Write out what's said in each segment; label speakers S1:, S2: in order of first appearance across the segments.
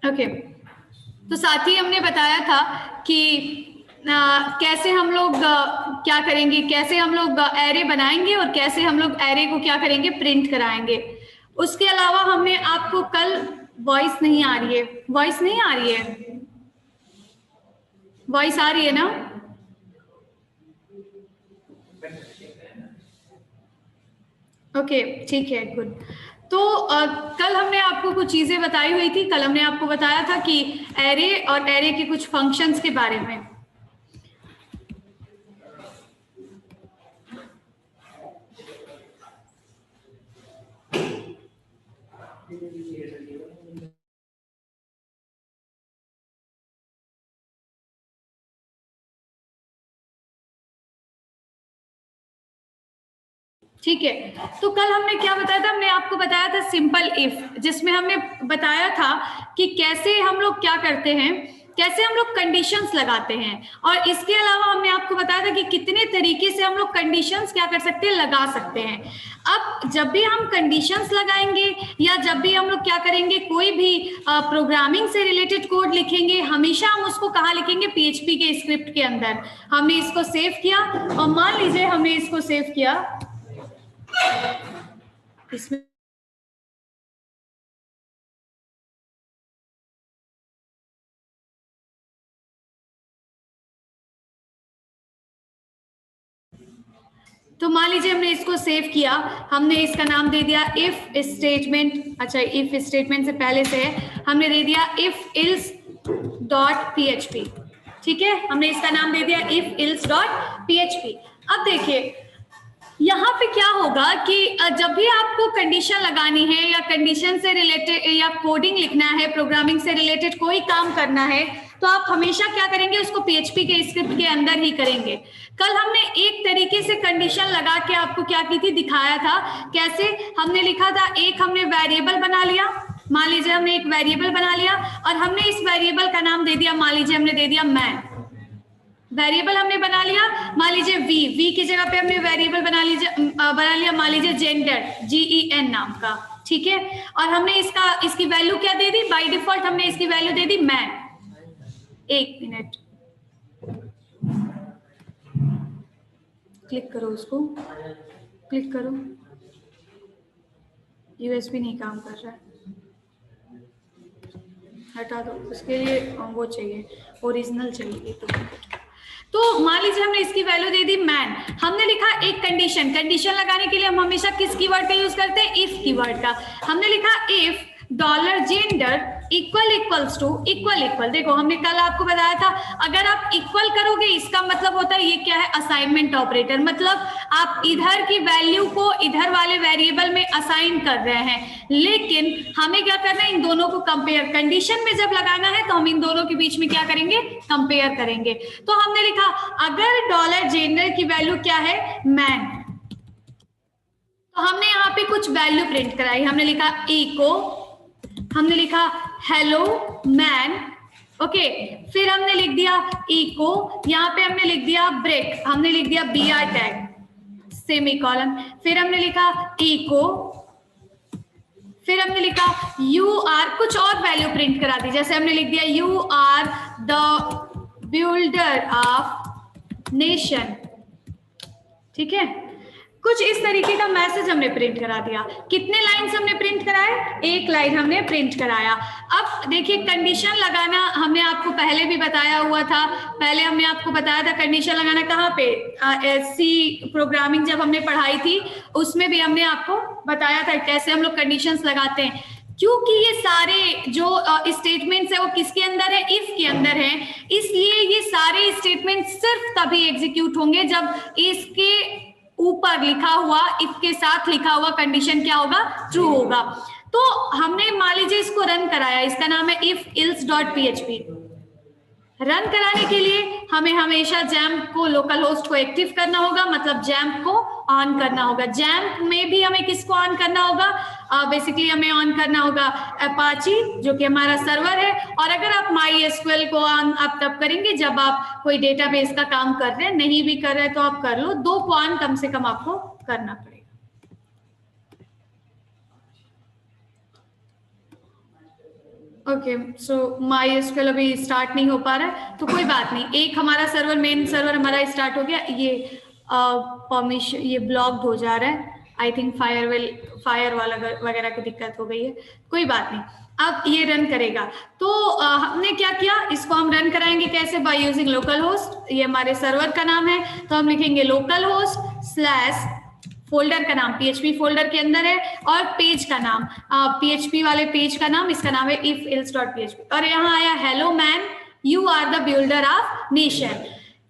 S1: Okay, तो साथ ही हमने बताया था कि कैसे हम लोग क्या करेंगे, कैसे हम लोग एरे बनाएंगे और कैसे हम लोग एरे को क्या करेंगे, प्रिंट कराएंगे। उसके अलावा हमने आपको कल वॉइस नहीं आ रही है, वॉइस नहीं आ रही है, वॉइस आ रही है ना? ओके, ठीक है, गुड। तो कल हमने आपको कुछ चीजें बताई हुई थी। कल हमने आपको बताया था कि एरे और एरे के कुछ फंक्शंस के बारे में। ठीक है, तो कल हमने क्या बताया था? हमने आपको बताया था सिंपल इफ, जिसमें हमने बताया था कि कैसे हम लोग क्या करते हैं, कैसे हम लोग कंडीशंस लगाते हैं। और इसके अलावा हमने आपको बताया था कि कितने तरीके से हम लोग कंडीशंस क्या कर सकते हैं, लगा सकते हैं। अब जब भी हम कंडीशंस लगाएंगे या जब भी हम लोग क्या करेंगे, कोई भी प्रोग्रामिंग से रिलेटेड कोड लिखेंगे, हमेशा हम उसको कहाँ लिखेंगे? PHP के स्क्रिप्ट के अंदर। हमने इसको सेव किया और मान लीजिए हमने इसको सेव किया इसमें, तो मान लीजिए हमने इसको सेव किया, हमने इसका नाम दे दिया इफ स्टेटमेंट। अच्छा, इफ स्टेटमेंट से पहले से है, हमने दे दिया इफ इल्स डॉट PHP। ठीक है, हमने इसका नाम दे दिया इफ इल्स डॉट PHP। अब देखिए यहाँ पे क्या होगा कि जब भी आपको कंडीशन लगानी है या कंडीशन से रिलेटेड या कोडिंग लिखना है, प्रोग्रामिंग से रिलेटेड कोई काम करना है, तो आप हमेशा क्या करेंगे? उसको PHP के स्क्रिप्ट के अंदर ही करेंगे। कल हमने एक तरीके से कंडीशन लगा के आपको क्या की थी, दिखाया था कैसे। हमने लिखा था, एक हमने वेरिएबल बना लिया, मान लीजिए हमने एक वेरिएबल बना लिया और हमने इस वेरिएबल का नाम दे दिया, मान लीजिए हमने दे दिया मैन। वेरिएबल हमने बना लिया, मान लीजिए वी की जगह पे हमने वेरिएबल बना लिया मान लीजिए जेंडर, GEN नाम का। ठीक है, और हमने इसकी वैल्यू क्या दे दी? बाय डिफॉल्ट हमने इसकी वैल्यू दे दी मैन। एक मिनट, क्लिक करो, उसको क्लिक करो, USB नहीं काम कर रहा है, हटा दो। उसके लिए वो चाहिए, ओरिजिनल चाहिए। तो मान लीजिए हमने इसकी वैल्यू दे दी मैन। हमने लिखा एक कंडीशन लगाने के लिए हम हमेशा किस कीवर्ड का यूज करते हैं? इफ कीवर्ड का। हमने लिखा if $gender equals to equal. देखो हमने कल आपको बताया था, अगर आप इक्वल करोगे इसका मतलब होता है ये क्या है? Assignment operator. मतलब आप इधर की वैल्यू को इधर वाले वेरिएबल में असाइन कर रहे हैं, लेकिन हमें क्या करना है? इन दोनों को कंपेयर, कंडीशन में जब लगाना है तो हम इन दोनों के बीच में क्या करेंगे? कंपेयर करेंगे। तो हमने लिखा अगर $जेंडर की वैल्यू क्या है? मैन, तो हमने यहाँ पे कुछ वैल्यू प्रिंट कराई। हमने लिखा इको, हमने लिखा हेलो मैन। ओके, फिर हमने लिख दिया इको, यहाँ पे हमने लिख दिया ब्रेक, हमने लिख दिया BR टैग सेमीकोलन। फिर हमने लिखा इको, फिर हमने लिखा यू आर, कुछ और वैल्यू प्रिंट करा दी। जैसे हमने लिख दिया you are the builder of nation. ठीक है, कुछ इस तरीके का मैसेज हमने प्रिंट करा दिया। कितने लाइन्स हमने प्रिंट कराए? एक लाइन हमने प्रिंट कराया। अब देखिए कंडीशन लगाना हमने आपको पहले भी बताया हुआ था। पहले हमने आपको बताया था कंडीशन लगाना कहाँ पे? C प्रोग्रामिंग जब हमने पढ़ाई थी उसमें भी हमने आपको बताया था कैसे हम लोग कंडीशंस लगाते हैं। क्योंकि ये सारे जो स्टेटमेंट्स है वो किसके अंदर है? इफ के अंदर है, इसलिए ये सारे स्टेटमेंट सिर्फ तभी एग्जीक्यूट होंगे जब इसके ऊपर लिखा हुआ, इफ के साथ लिखा हुआ कंडीशन क्या होगा? ट्रू होगा। तो हमने मान लीजिए इसको रन कराया, इसका नाम है if ills dot PHP। Run कराने के लिए हमें हमेशा जैम्प को, लोकल होस्ट को एक्टिव करना होगा, मतलब जैम्प को ऑन करना होगा। जैम्प में भी हमें किसको ऑन करना होगा? बेसिकली हमें ऑन करना होगा अपाची, जो कि हमारा सर्वर है। और अगर आप MySQL को ऑन आप तब करेंगे जब आप कोई डेटाबेस का काम कर रहे हैं, नहीं भी कर रहे तो आप कर लो, 2 को ऑन कम से कम आपको करना पड़ेगा। ओके, सो माई एसक्यूएल अभी स्टार्ट नहीं हो पा रहा है, तो कोई बात नहीं। एक हमारा सर्वर, मेन सर्वर हमारा स्टार्ट हो गया। ये परमिशन, ये ब्लॉक्ड हो जा रहा है। आई थिंक फायर वाला वगैरह की दिक्कत हो गई है, कोई बात नहीं। अब ये रन करेगा। तो हमने क्या किया, इसको हम रन कराएंगे कैसे, बाय यूजिंग लोकल होस्ट। ये हमारे सर्वर का नाम है, तो हम लिखेंगे लोकल होस्ट स्लैश, फोल्डर का नाम PHP फोल्डर के अंदर है, और पेज का नाम PHP वाले पेज का नाम, इसका नाम है ifelse.php। और यहाँ आया hello man, you are the builder of nation.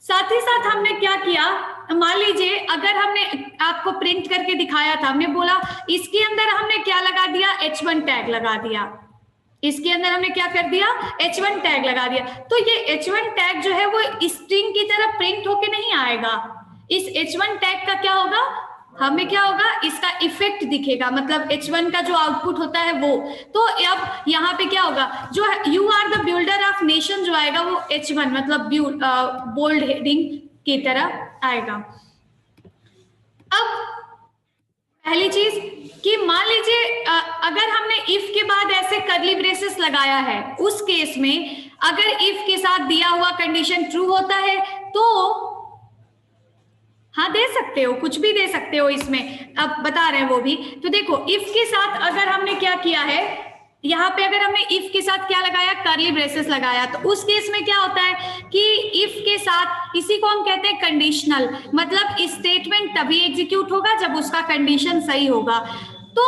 S1: साथ ही साथ हमने क्या किया, मान लीजिए अगर हमने आपको प्रिंट करके दिखाया था, हमने बोला इसके अंदर हमने क्या लगा दिया, H1 टैग लगा दिया। इसके अंदर हमने क्या कर दिया, H1 टैग लगा दिया। तो ये H1 टैग जो है वो स्ट्रिंग की तरह प्रिंट होके नहीं आएगा। इस H1 टैग का क्या होगा, हमें क्या होगा, इसका इफेक्ट दिखेगा, मतलब H1 का जो आउटपुट होता है वो। तो अब यहाँ पे क्या होगा, जो you are the builder of nation जो आएगा वो H1 मतलब बोल्ड हेडिंग की तरह आएगा। अब पहली चीज कि मान लीजिए अगर हमने इफ के बाद ऐसे कर्ली ब्रेसेस लगाया है, उस केस में अगर इफ के साथ दिया हुआ कंडीशन ट्रू होता है तो हाँ दे सकते हो, कुछ भी दे सकते हो इसमें, अब बता रहे हैं वो भी। तो देखो इफ के साथ अगर हमने क्या किया है, यहाँ पे अगर हमने इफ के साथ क्या लगाया, कर्ली ब्रेसेस लगाया, तो उस केस में क्या होता है कि इफ के साथ, इसी को हम कहते हैं कंडीशनल, मतलब स्टेटमेंट तभी एग्जीक्यूट होगा जब उसका कंडीशन सही होगा। तो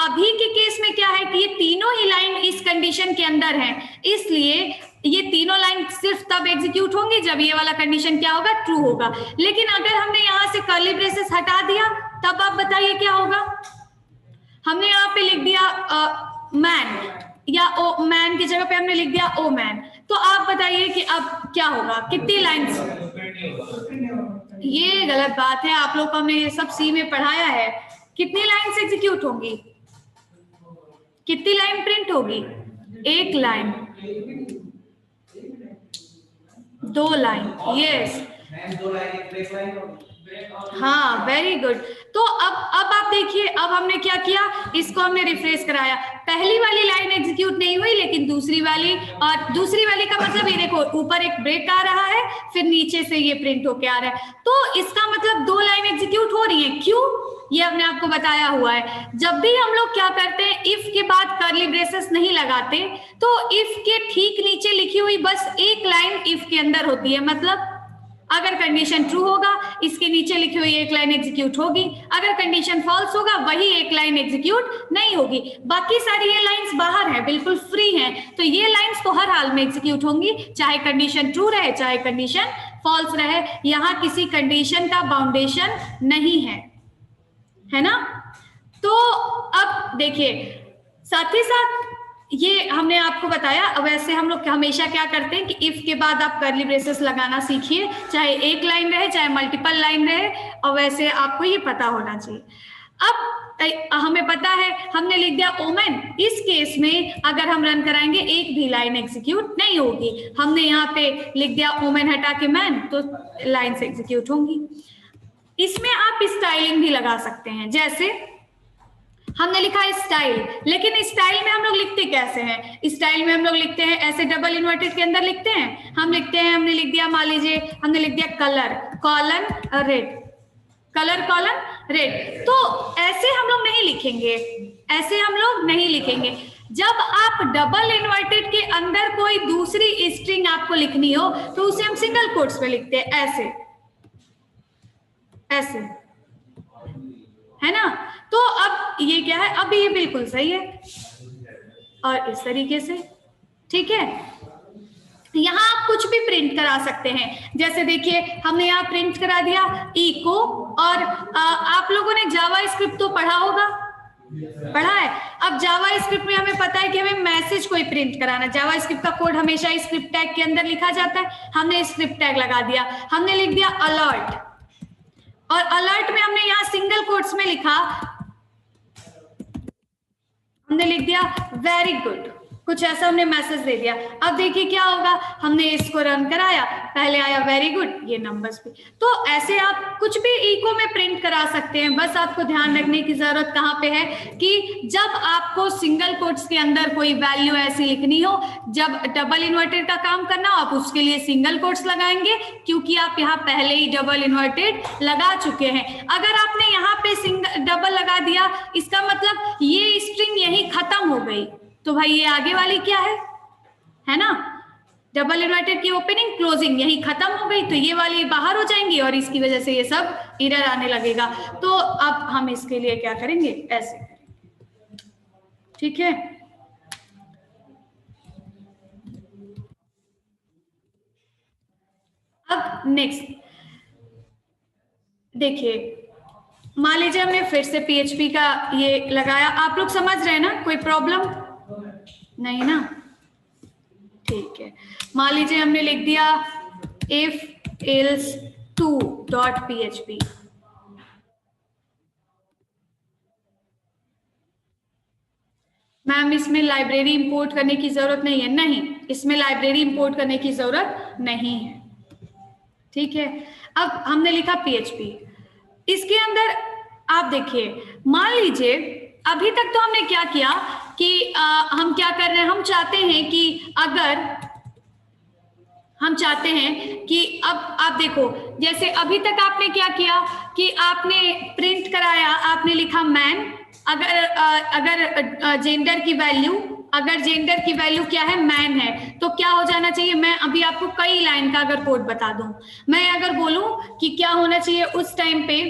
S1: अभी के केस में क्या है कि ये तीनों ही लाइन इस कंडीशन के अंदर हैं, इसलिए ये तीनों लाइन सिर्फ तब एग्जीक्यूट होंगी जब ये वाला कंडीशन क्या होगा, ट्रू होगा। लेकिन अगर हमने यहाँ से कर्ली ब्रेसेस हटा दिया, तब आप बताइए क्या होगा। हमने यहाँ पे लिख दिया मैन, या ओ मैन की जगह पे हमने लिख दिया ओ मैन, तो आप बताइए कि अब क्या होगा, कितनी लाइन्स। ये गलत बात है, आप लोग को हमने ये सब सी में पढ़ाया है। कितनी लाइन्स एग्जीक्यूट होंगी, कितनी लाइन प्रिंट होगी, एक लाइन, दो लाइन, यस, हाँ वेरी गुड। तो अब आप देखिए, अब हमने क्या किया, इसको हमने रिफ्रेश कराया, पहली वाली लाइन एग्जीक्यूट नहीं हुई लेकिन दूसरी वाली, और दूसरी वाली का मतलब ये देखो ऊपर एक ब्रेक आ रहा है, फिर नीचे से ये प्रिंट होके आ रहा है, तो इसका मतलब दो लाइन एग्जीक्यूट हो रही है। क्यों, ये हमने आपको बताया हुआ है। जब भी हम लोग क्या करते हैं, इफ के बाद कर्ली ब्रेसेस नहीं लगाते, तो इफ के ठीक नीचे लिखी हुई बस एक लाइन इफ के अंदर होती है, मतलब अगर कंडीशन ट्रू होगा इसके नीचे लिखी हुई एक लाइन एग्जीक्यूट होगी, अगर कंडीशन फॉल्स होगा वही एक लाइन एग्जीक्यूट नहीं होगी। बाकी सारी ये लाइंस बाहर है, बिल्कुल फ्री हैं, तो ये लाइंस तो हर हाल में एग्जीक्यूट होंगी, चाहे कंडीशन ट्रू रहे चाहे कंडीशन फॉल्स रहे। यहाँ किसी कंडीशन का बाउंडेशन नहीं है ना। तो अब देखिए, साथ ही साथ ये हमने आपको बताया। अब ऐसे हम लोग हमेशा क्या करते हैं कि इफ के बाद आप कर्ली ब्रेसेस लगाना सीखिए, चाहे एक लाइन रहे चाहे मल्टीपल लाइन रहे, और वैसे आपको ये पता होना चाहिए। अब हमें पता है, हमने लिख दिया ओमेन, इस केस में अगर हम रन कराएंगे एक भी लाइन एग्जीक्यूट नहीं होगी। हमने यहाँ पे लिख दिया ओमेन हटा के मैन, तो लाइन्स एग्जीक्यूट होंगी। इसमें आप स्टाइलिंग भी लगा सकते हैं, जैसे हमने लिखा है स्टाइल, लेकिन स्टाइल में हम लोग लिखते कैसे हैं, स्टाइल में हम लोग लिखते हैं ऐसे डबल इन्वर्टेड के अंदर लिखते हैं, हम लिखते हैं, हमने लिख दिया, मान लीजिए हमने लिख दिया colour colon red, colour colon red, तो ऐसे हम लोग नहीं लिखेंगे, ऐसे हम लोग नहीं लिखेंगे। जब आप डबल इन्वर्टेड के अंदर कोई दूसरी स्ट्रिंग आपको लिखनी हो तो उसे हम सिंगल कोट्स में लिखते हैं, ऐसे ऐसे, है ना। तो अब ये क्या है, अब ये बिल्कुल सही है, और इस तरीके से, ठीक है। यहाँ आप कुछ भी प्रिंट करा सकते हैं, जैसे देखिए हमने यहाँ प्रिंट करा दिया इको, और आप लोगों ने जावा स्क्रिप्ट तो पढ़ा होगा, पढ़ा है। अब जावा स्क्रिप्ट में हमें पता है कि हमें मैसेज कोई प्रिंट कराना, जावा स्क्रिप्ट का कोड हमेशा स्क्रिप्ट टैग के अंदर लिखा जाता है, हमने स्क्रिप्ट टैग लगा दिया, हमने लिख दिया अलर्ट, और अलर्ट में हमने यहाँ सिंगल कोट्स में लिखा, हमने लिख दिया वेरी गुड, कुछ ऐसा हमने मैसेज दे दिया। अब देखिए क्या होगा, हमने इसको रन कराया, पहले आया वेरी गुड, ये नंबर्स भी। तो ऐसे आप कुछ भी इको में प्रिंट करा सकते हैं। बस आपको ध्यान रखने की जरूरत कहाँ पे है कि जब आपको सिंगल कोट्स के अंदर कोई वैल्यू ऐसी लिखनी हो, जब डबल इन्वर्टेड का काम करना हो, आप उसके लिए सिंगल कोट्स लगाएंगे, क्योंकि आप यहाँ पहले ही डबल इन्वर्टेड लगा चुके हैं। अगर आपने यहाँ पे सिंगल डबल लगा दिया, इसका मतलब ये स्ट्रिंग यही खत्म हो गई, तो भाई ये आगे वाली क्या है ना, डबल इन्वर्टेड की ओपनिंग क्लोजिंग यही खत्म हो गई, तो ये वाली बाहर हो जाएंगी और इसकी वजह से ये सब एरर आने लगेगा। तो अब हम इसके लिए क्या करेंगे, ऐसे करेंगे, ठीक है। अब नेक्स्ट देखिए, मान लीजिए हमने फिर से PHP का ये लगाया, आप लोग समझ रहे हैं ना, कोई प्रॉब्लम नहीं ना, ठीक है। मान लीजिए हमने लिख दिया if else 2.php, मैम इसमें लाइब्रेरी इंपोर्ट करने की जरूरत नहीं है, नहीं, इसमें लाइब्रेरी इंपोर्ट करने की जरूरत नहीं है, ठीक है। अब हमने लिखा PHP, इसके अंदर आप देखिए, मान लीजिए अभी तक तो हमने क्या किया कि हम क्या कर रहे हैं, हम चाहते हैं कि अगर हम चाहते हैं कि अब आप देखो, जैसे अभी तक आपने क्या किया कि आपने प्रिंट कराया, आपने लिखा मैन, अगर जेंडर की वैल्यू, अगर जेंडर की वैल्यू क्या है, मैन है, तो क्या हो जाना चाहिए। मैं अभी आपको कई लाइन का अगर कोड बता दूं, मैं अगर बोलूं कि क्या होना चाहिए उस टाइम पे,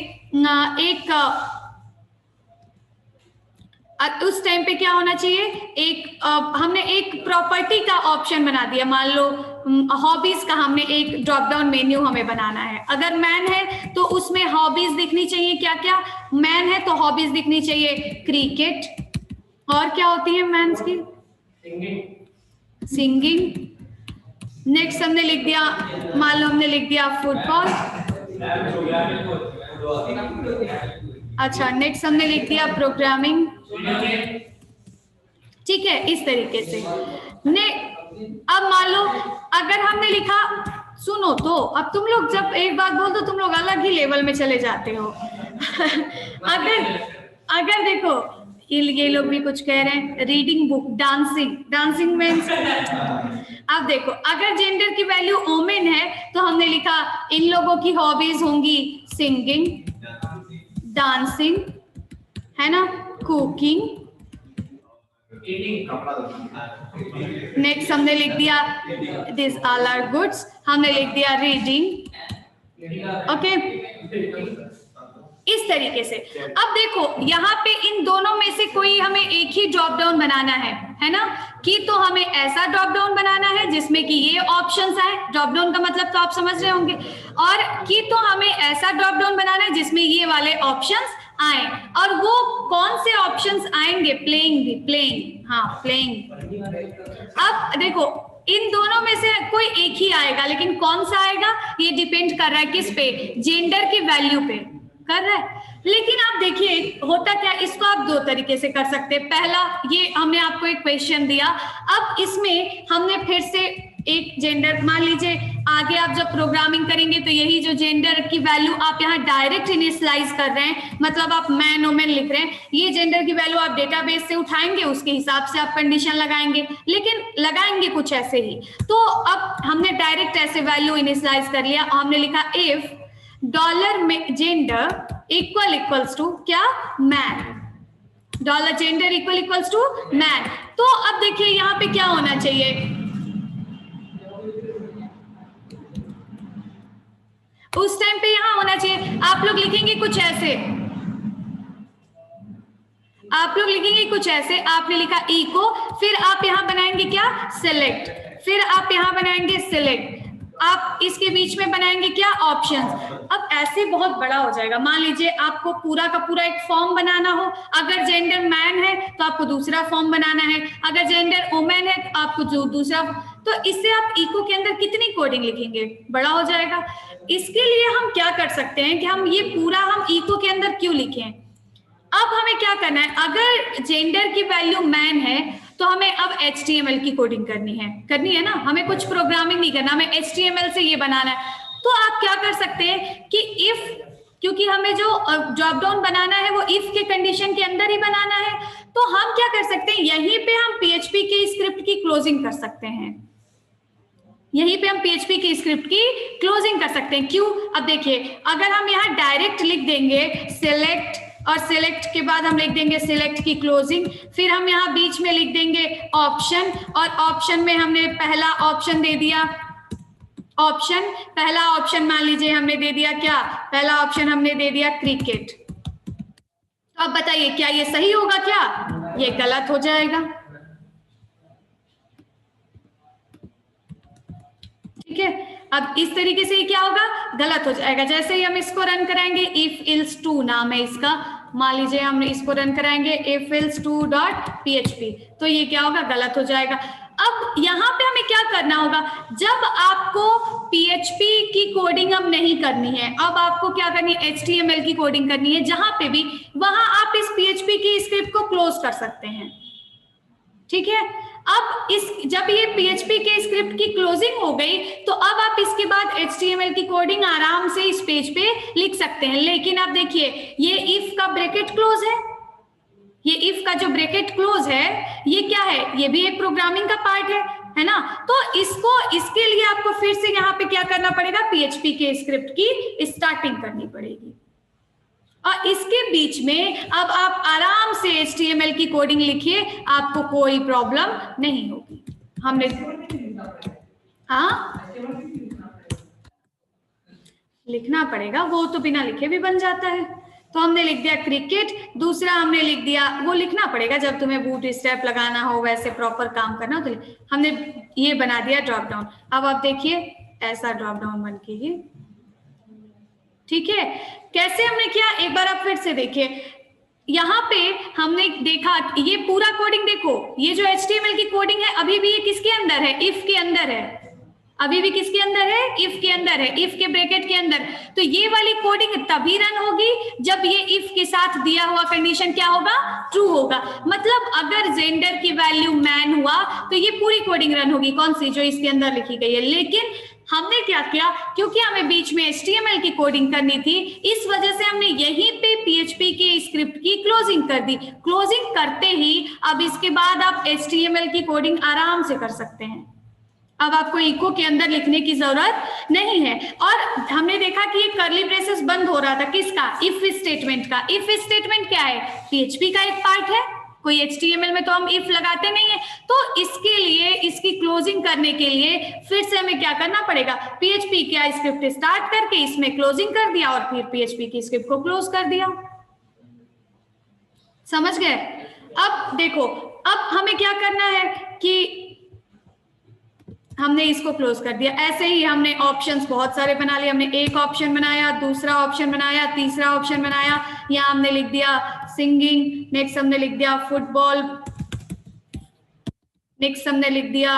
S1: उस टाइम पे क्या होना चाहिए, एक हमने एक प्रॉपर्टी का ऑप्शन बना दिया, मान लो हॉबीज का हमने एक ड्रॉप डाउन मेन्यू हमें बनाना है। अगर मैन है तो उसमें हॉबीज दिखनी चाहिए, क्या क्या, मैन है तो हॉबीज दिखनी चाहिए क्रिकेट, और क्या होती है मैन्स की, सिंगिंग। नेक्स्ट हमने लिख दिया, मान लो हमने लिख दिया फुटबॉल, अच्छा नेक्स्ट हमने लिख दिया प्रोग्रामिंग, ठीक है, इस तरीके से। अब मान लो अगर हमने लिखा, सुनो तो, अब तुम लोग जब एक बात बोल दो तुम लोग अलग ही लेवल में चले जाते हो। अगर देखो ये लोग भी कुछ कह रहे हैं, रीडिंग बुक, डांसिंग मीन्स, अब देखो अगर जेंडर की वैल्यू ओमेन है तो हमने लिखा इन लोगों की हॉबीज होंगी सिंगिंग, डांसिंग, है ना, कुकिंग। नेक्स्ट हमने लिख दिया दिस ऑल आर गुड्स, हमने लिख दिया रीडिंग, ओके, इस तरीके से। अब देखो यहाँ पे इन दोनों में से कोई हमें एक ही ड्रॉप डाउन बनाना है ना, कि तो हमें ऐसा ड्रॉप डाउन बनाना है जिसमें कि ये ऑप्शंस आए, ड्रॉप डाउन का मतलब तो आप समझ रहे होंगे, और कि तो हमें ऐसा ड्रॉप डाउन बनाना है जिसमें ये वाले ऑप्शंस आए। और वो कौन से ऑप्शंस आएंगे, प्लेइंग, हाँ प्लेइंग। अब देखो इन दोनों में से कोई एक ही आएगा, लेकिन कौन सा आएगा ये डिपेंड कर रहा है किस पे, जेंडर की वैल्यू पे कर रहा है। लेकिन आप देखिए होता क्या, इसको आप दो तरीके से कर सकते हैं। पहला, ये हमने आपको एक क्वेश्चन दिया, अब इसमें हमने फिर से एक जेंडर, मान लीजिए आगे आप जब प्रोग्रामिंग करेंगे तो यही जो जेंडर की वैल्यू आप यहाँ डायरेक्ट इनिशियलाइज कर रहे हैं, मतलब आप मैन वोमेन लिख रहे हैं, ये जेंडर की वैल्यू आप डेटाबेस से उठाएंगे, उसके हिसाब से आप कंडीशन लगाएंगे, लेकिन लगाएंगे कुछ ऐसे ही। तो अब हमने डायरेक्ट ऐसे वैल्यू इनिशियलाइज कर लिया, हमने लिखा इफ डॉलर में जेंडर इक्वल्स टू क्या, man, dollar gender equals to man. तो अब देखिए यहाँ पे क्या होना चाहिए, उस टाइम पे यहां होना चाहिए, आप लोग लिखेंगे कुछ ऐसे, आपने लिखा इको, फिर आप यहां बनाएंगे क्या, सिलेक्ट, फिर आप यहां बनाएंगे सिलेक्ट, आप इसके बीच में बनाएंगे क्या, ऑप्शंस। अब ऐसे बहुत बड़ा हो जाएगा, मान लीजिए आपको पूरा का पूरा एक फॉर्म बनाना हो, अगर जेंडर मैन है तो आपको दूसरा फॉर्म बनाना है, अगर जेंडर वुमेन है तो आपको जो दूसरा, तो इससे आप इको के अंदर कितनी कोडिंग लिखेंगे, बड़ा हो जाएगा। इसके लिए हम क्या कर सकते हैं कि हम ये पूरा हम इको के अंदर क्यों लिखें। अब हमें क्या करना है, अगर जेंडर की वैल्यू मैन है तो हमें अब HTML की कोडिंग करनी है ना, हमें कुछ प्रोग्रामिंग नहीं करना, हमें HTML से ये बनाना है। तो आप क्या कर सकते हैं कि इफ, क्योंकि हमें जो ड्रॉप डाउन बनाना है वो इफ के कंडीशन के अंदर ही बनाना है, तो हम क्या कर सकते हैं, यहीं पे हम PHP के स्क्रिप्ट की क्लोजिंग कर सकते हैं, यहीं पे हम PHP की स्क्रिप्ट की क्लोजिंग कर सकते हैं। क्यों? अब देखिए, अगर हम यहाँ डायरेक्ट लिख देंगे सिलेक्ट, और सिलेक्ट के बाद हम लिख देंगे सिलेक्ट की क्लोजिंग, फिर हम यहाँ बीच में लिख देंगे ऑप्शन, और ऑप्शन में हमने पहला ऑप्शन दे दिया, ऑप्शन, पहला ऑप्शन मान लीजिए हमने दे दिया क्या, पहला ऑप्शन हमने दे दिया क्रिकेट। तो अब बताइए क्या ये सही होगा, क्या ये गलत हो जाएगा? ठीक है, अब इस तरीके से क्या होगा, गलत हो जाएगा। जैसे ही हम इसको रन कराएंगे, इफ इल्स टू नाम है इसका, मान लीजिए हमने इसको रन कराएंगे if ills to dot PHP, तो ये क्या होगा, गलत हो जाएगा। अब यहाँ पे हमें क्या करना होगा, जब आपको PHP की कोडिंग अब नहीं करनी है, अब आपको क्या करनी है, HTML की कोडिंग करनी है, जहां पे भी वहां आप इस PHP की स्क्रिप्ट को क्लोज कर सकते हैं। ठीक है, अब इस जब ये PHP के स्क्रिप्ट की क्लोजिंग हो गई, तो अब आप इसके बाद HTML की कोडिंग आराम से इस पेज पे लिख सकते हैं। लेकिन अब देखिए, ये इफ का ब्रैकेट क्लोज है, ये इफ का जो ब्रैकेट क्लोज है ये क्या है, ये भी एक प्रोग्रामिंग का पार्ट है ना। तो इसके लिए आपको फिर से यहाँ पे क्या करना पड़ेगा, PHP के स्क्रिप्ट की स्टार्टिंग करनी पड़ेगी, और इसके बीच में अब आप आराम से HTML की कोडिंग लिखिए, आपको कोई प्रॉब्लम नहीं होगी। हमने लिखना पड़ेगा, वो तो बिना लिखे भी बन जाता है। तो हमने लिख दिया क्रिकेट, दूसरा हमने लिख दिया, वो लिखना पड़ेगा जब तुम्हें बूट स्टेप लगाना हो, वैसे प्रॉपर काम करना हो, तो हमने ये बना दिया ड्रॉप डाउन। अब आप देखिए ऐसा ड्रॉप डाउन बन के ये, ठीक है, कैसे हमने किया, एक बार आप फिर से देखिए, यहाँ पे हमने देखा ये पूरा कोडिंग देखो, ये जो HTML की कोडिंग है अभी भी ये किसके अंदर है, इफ के अंदर है, अभी भी किसके अंदर है, इफ के अंदर है, इफ के ब्रैकेट के अंदर। तो ये वाली कोडिंग तभी रन होगी जब ये इफ के साथ दिया हुआ कंडीशन क्या होगा, ट्रू होगा। मतलब अगर जेंडर की वैल्यू मैन हुआ तो ये पूरी कोडिंग रन होगी, कौन सी, जो इसके अंदर लिखी गई है। लेकिन हमने क्या किया, क्योंकि हमें बीच में HTML की कोडिंग करनी थी, इस वजह से हमने यहीं पे PHP के स्क्रिप्ट की क्लोजिंग कर दी। क्लोजिंग करते ही अब इसके बाद आप HTML की कोडिंग आराम से कर सकते हैं, अब आपको इको के अंदर लिखने की जरूरत नहीं है। और हमने देखा कि ये कर्ली ब्रेसेस बंद हो रहा था, किसका, इफ स्टेटमेंट का। इफ स्टेटमेंट क्या है, PHP का एक पार्ट है, कोई HTML में तो हम इफ लगाते नहीं है। तो इसके लिए, इसकी क्लोजिंग करने के लिए फिर से हमें क्या करना पड़ेगा, PHP का स्क्रिप्ट स्टार्ट करके इसमें क्लोजिंग कर दिया और फिर PHP की स्क्रिप्ट को क्लोज कर दिया। समझ गए? अब देखो, अब हमें क्या करना है कि हमने इसको क्लोज कर दिया। ऐसे ही हमने ऑप्शंस बहुत सारे बना लिए, हमने एक ऑप्शन बनाया, दूसरा ऑप्शन बनाया, तीसरा ऑप्शन बनाया, यहाँ हमने लिख दिया सिंगिंग, नेक्स्ट हमने लिख दिया फुटबॉल, नेक्स्ट हमने लिख दिया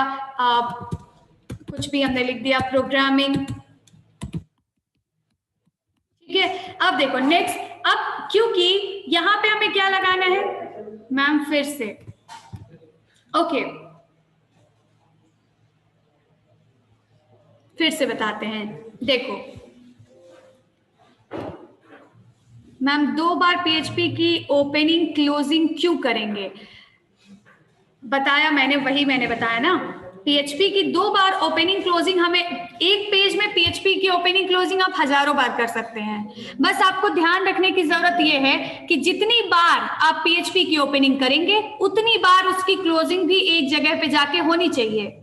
S1: कुछ भी हमने लिख दिया प्रोग्रामिंग। ठीक है, अब देखो नेक्स्ट, अब क्योंकि यहाँ पे हमें क्या लगाना है मैम, फिर से ओके फिर से बताते हैं। देखो मैम, 2 बार PHP की ओपनिंग क्लोजिंग क्यों करेंगे, बताया मैंने, वही मैंने बताया ना, PHP की 2 बार ओपनिंग क्लोजिंग, हमें एक पेज में PHP की ओपनिंग क्लोजिंग आप हजारों बार कर सकते हैं। बस आपको ध्यान रखने की जरूरत यह है कि जितनी बार आप PHP की ओपनिंग करेंगे उतनी बार उसकी क्लोजिंग भी एक जगह पे जाके होनी चाहिए।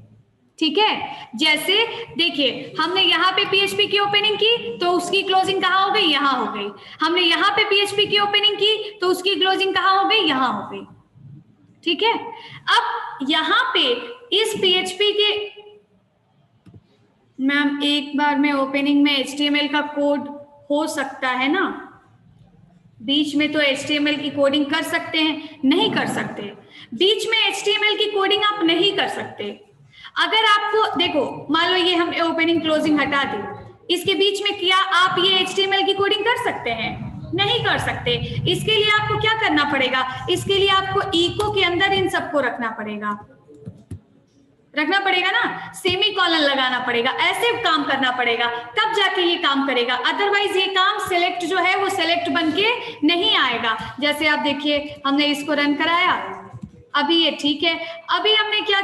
S1: ठीक है, जैसे देखिए हमने यहाँ पे PHP की ओपनिंग की तो उसकी क्लोजिंग कहाँ हो गई, यहाँ हो गई। हमने यहाँ पे PHP की ओपनिंग की तो उसकी क्लोजिंग कहाँ हो गई, यहाँ हो गई। ठीक है, अब यहाँ पे इस PHP के, मैम एक बार में ओपनिंग में HTML का कोड हो सकता है ना, बीच में तो HTML की कोडिंग कर सकते हैं, नहीं कर सकते, बीच में HTML की कोडिंग आप नहीं कर सकते। अगर आपको देखो, मान लो ये हमने ओपनिंग क्लोजिंग हटा दी, इसके बीच में किया, आप ये HTML की कोडिंग कर सकते हैं, नहीं कर सकते। इसके लिए आपको क्या करना पड़ेगा, इसके लिए आपको इको के अंदर इन सबको रखना पड़ेगा ना, सेमी कॉलन लगाना पड़ेगा, ऐसे काम करना पड़ेगा, तब जाके ये काम करेगा। अदरवाइज ये काम सिलेक्ट जो है वो सिलेक्ट बन के नहीं आएगा। जैसे आप देखिए हमने इसको रन कराया, अभी ये ठीक है। अभी हमने क्या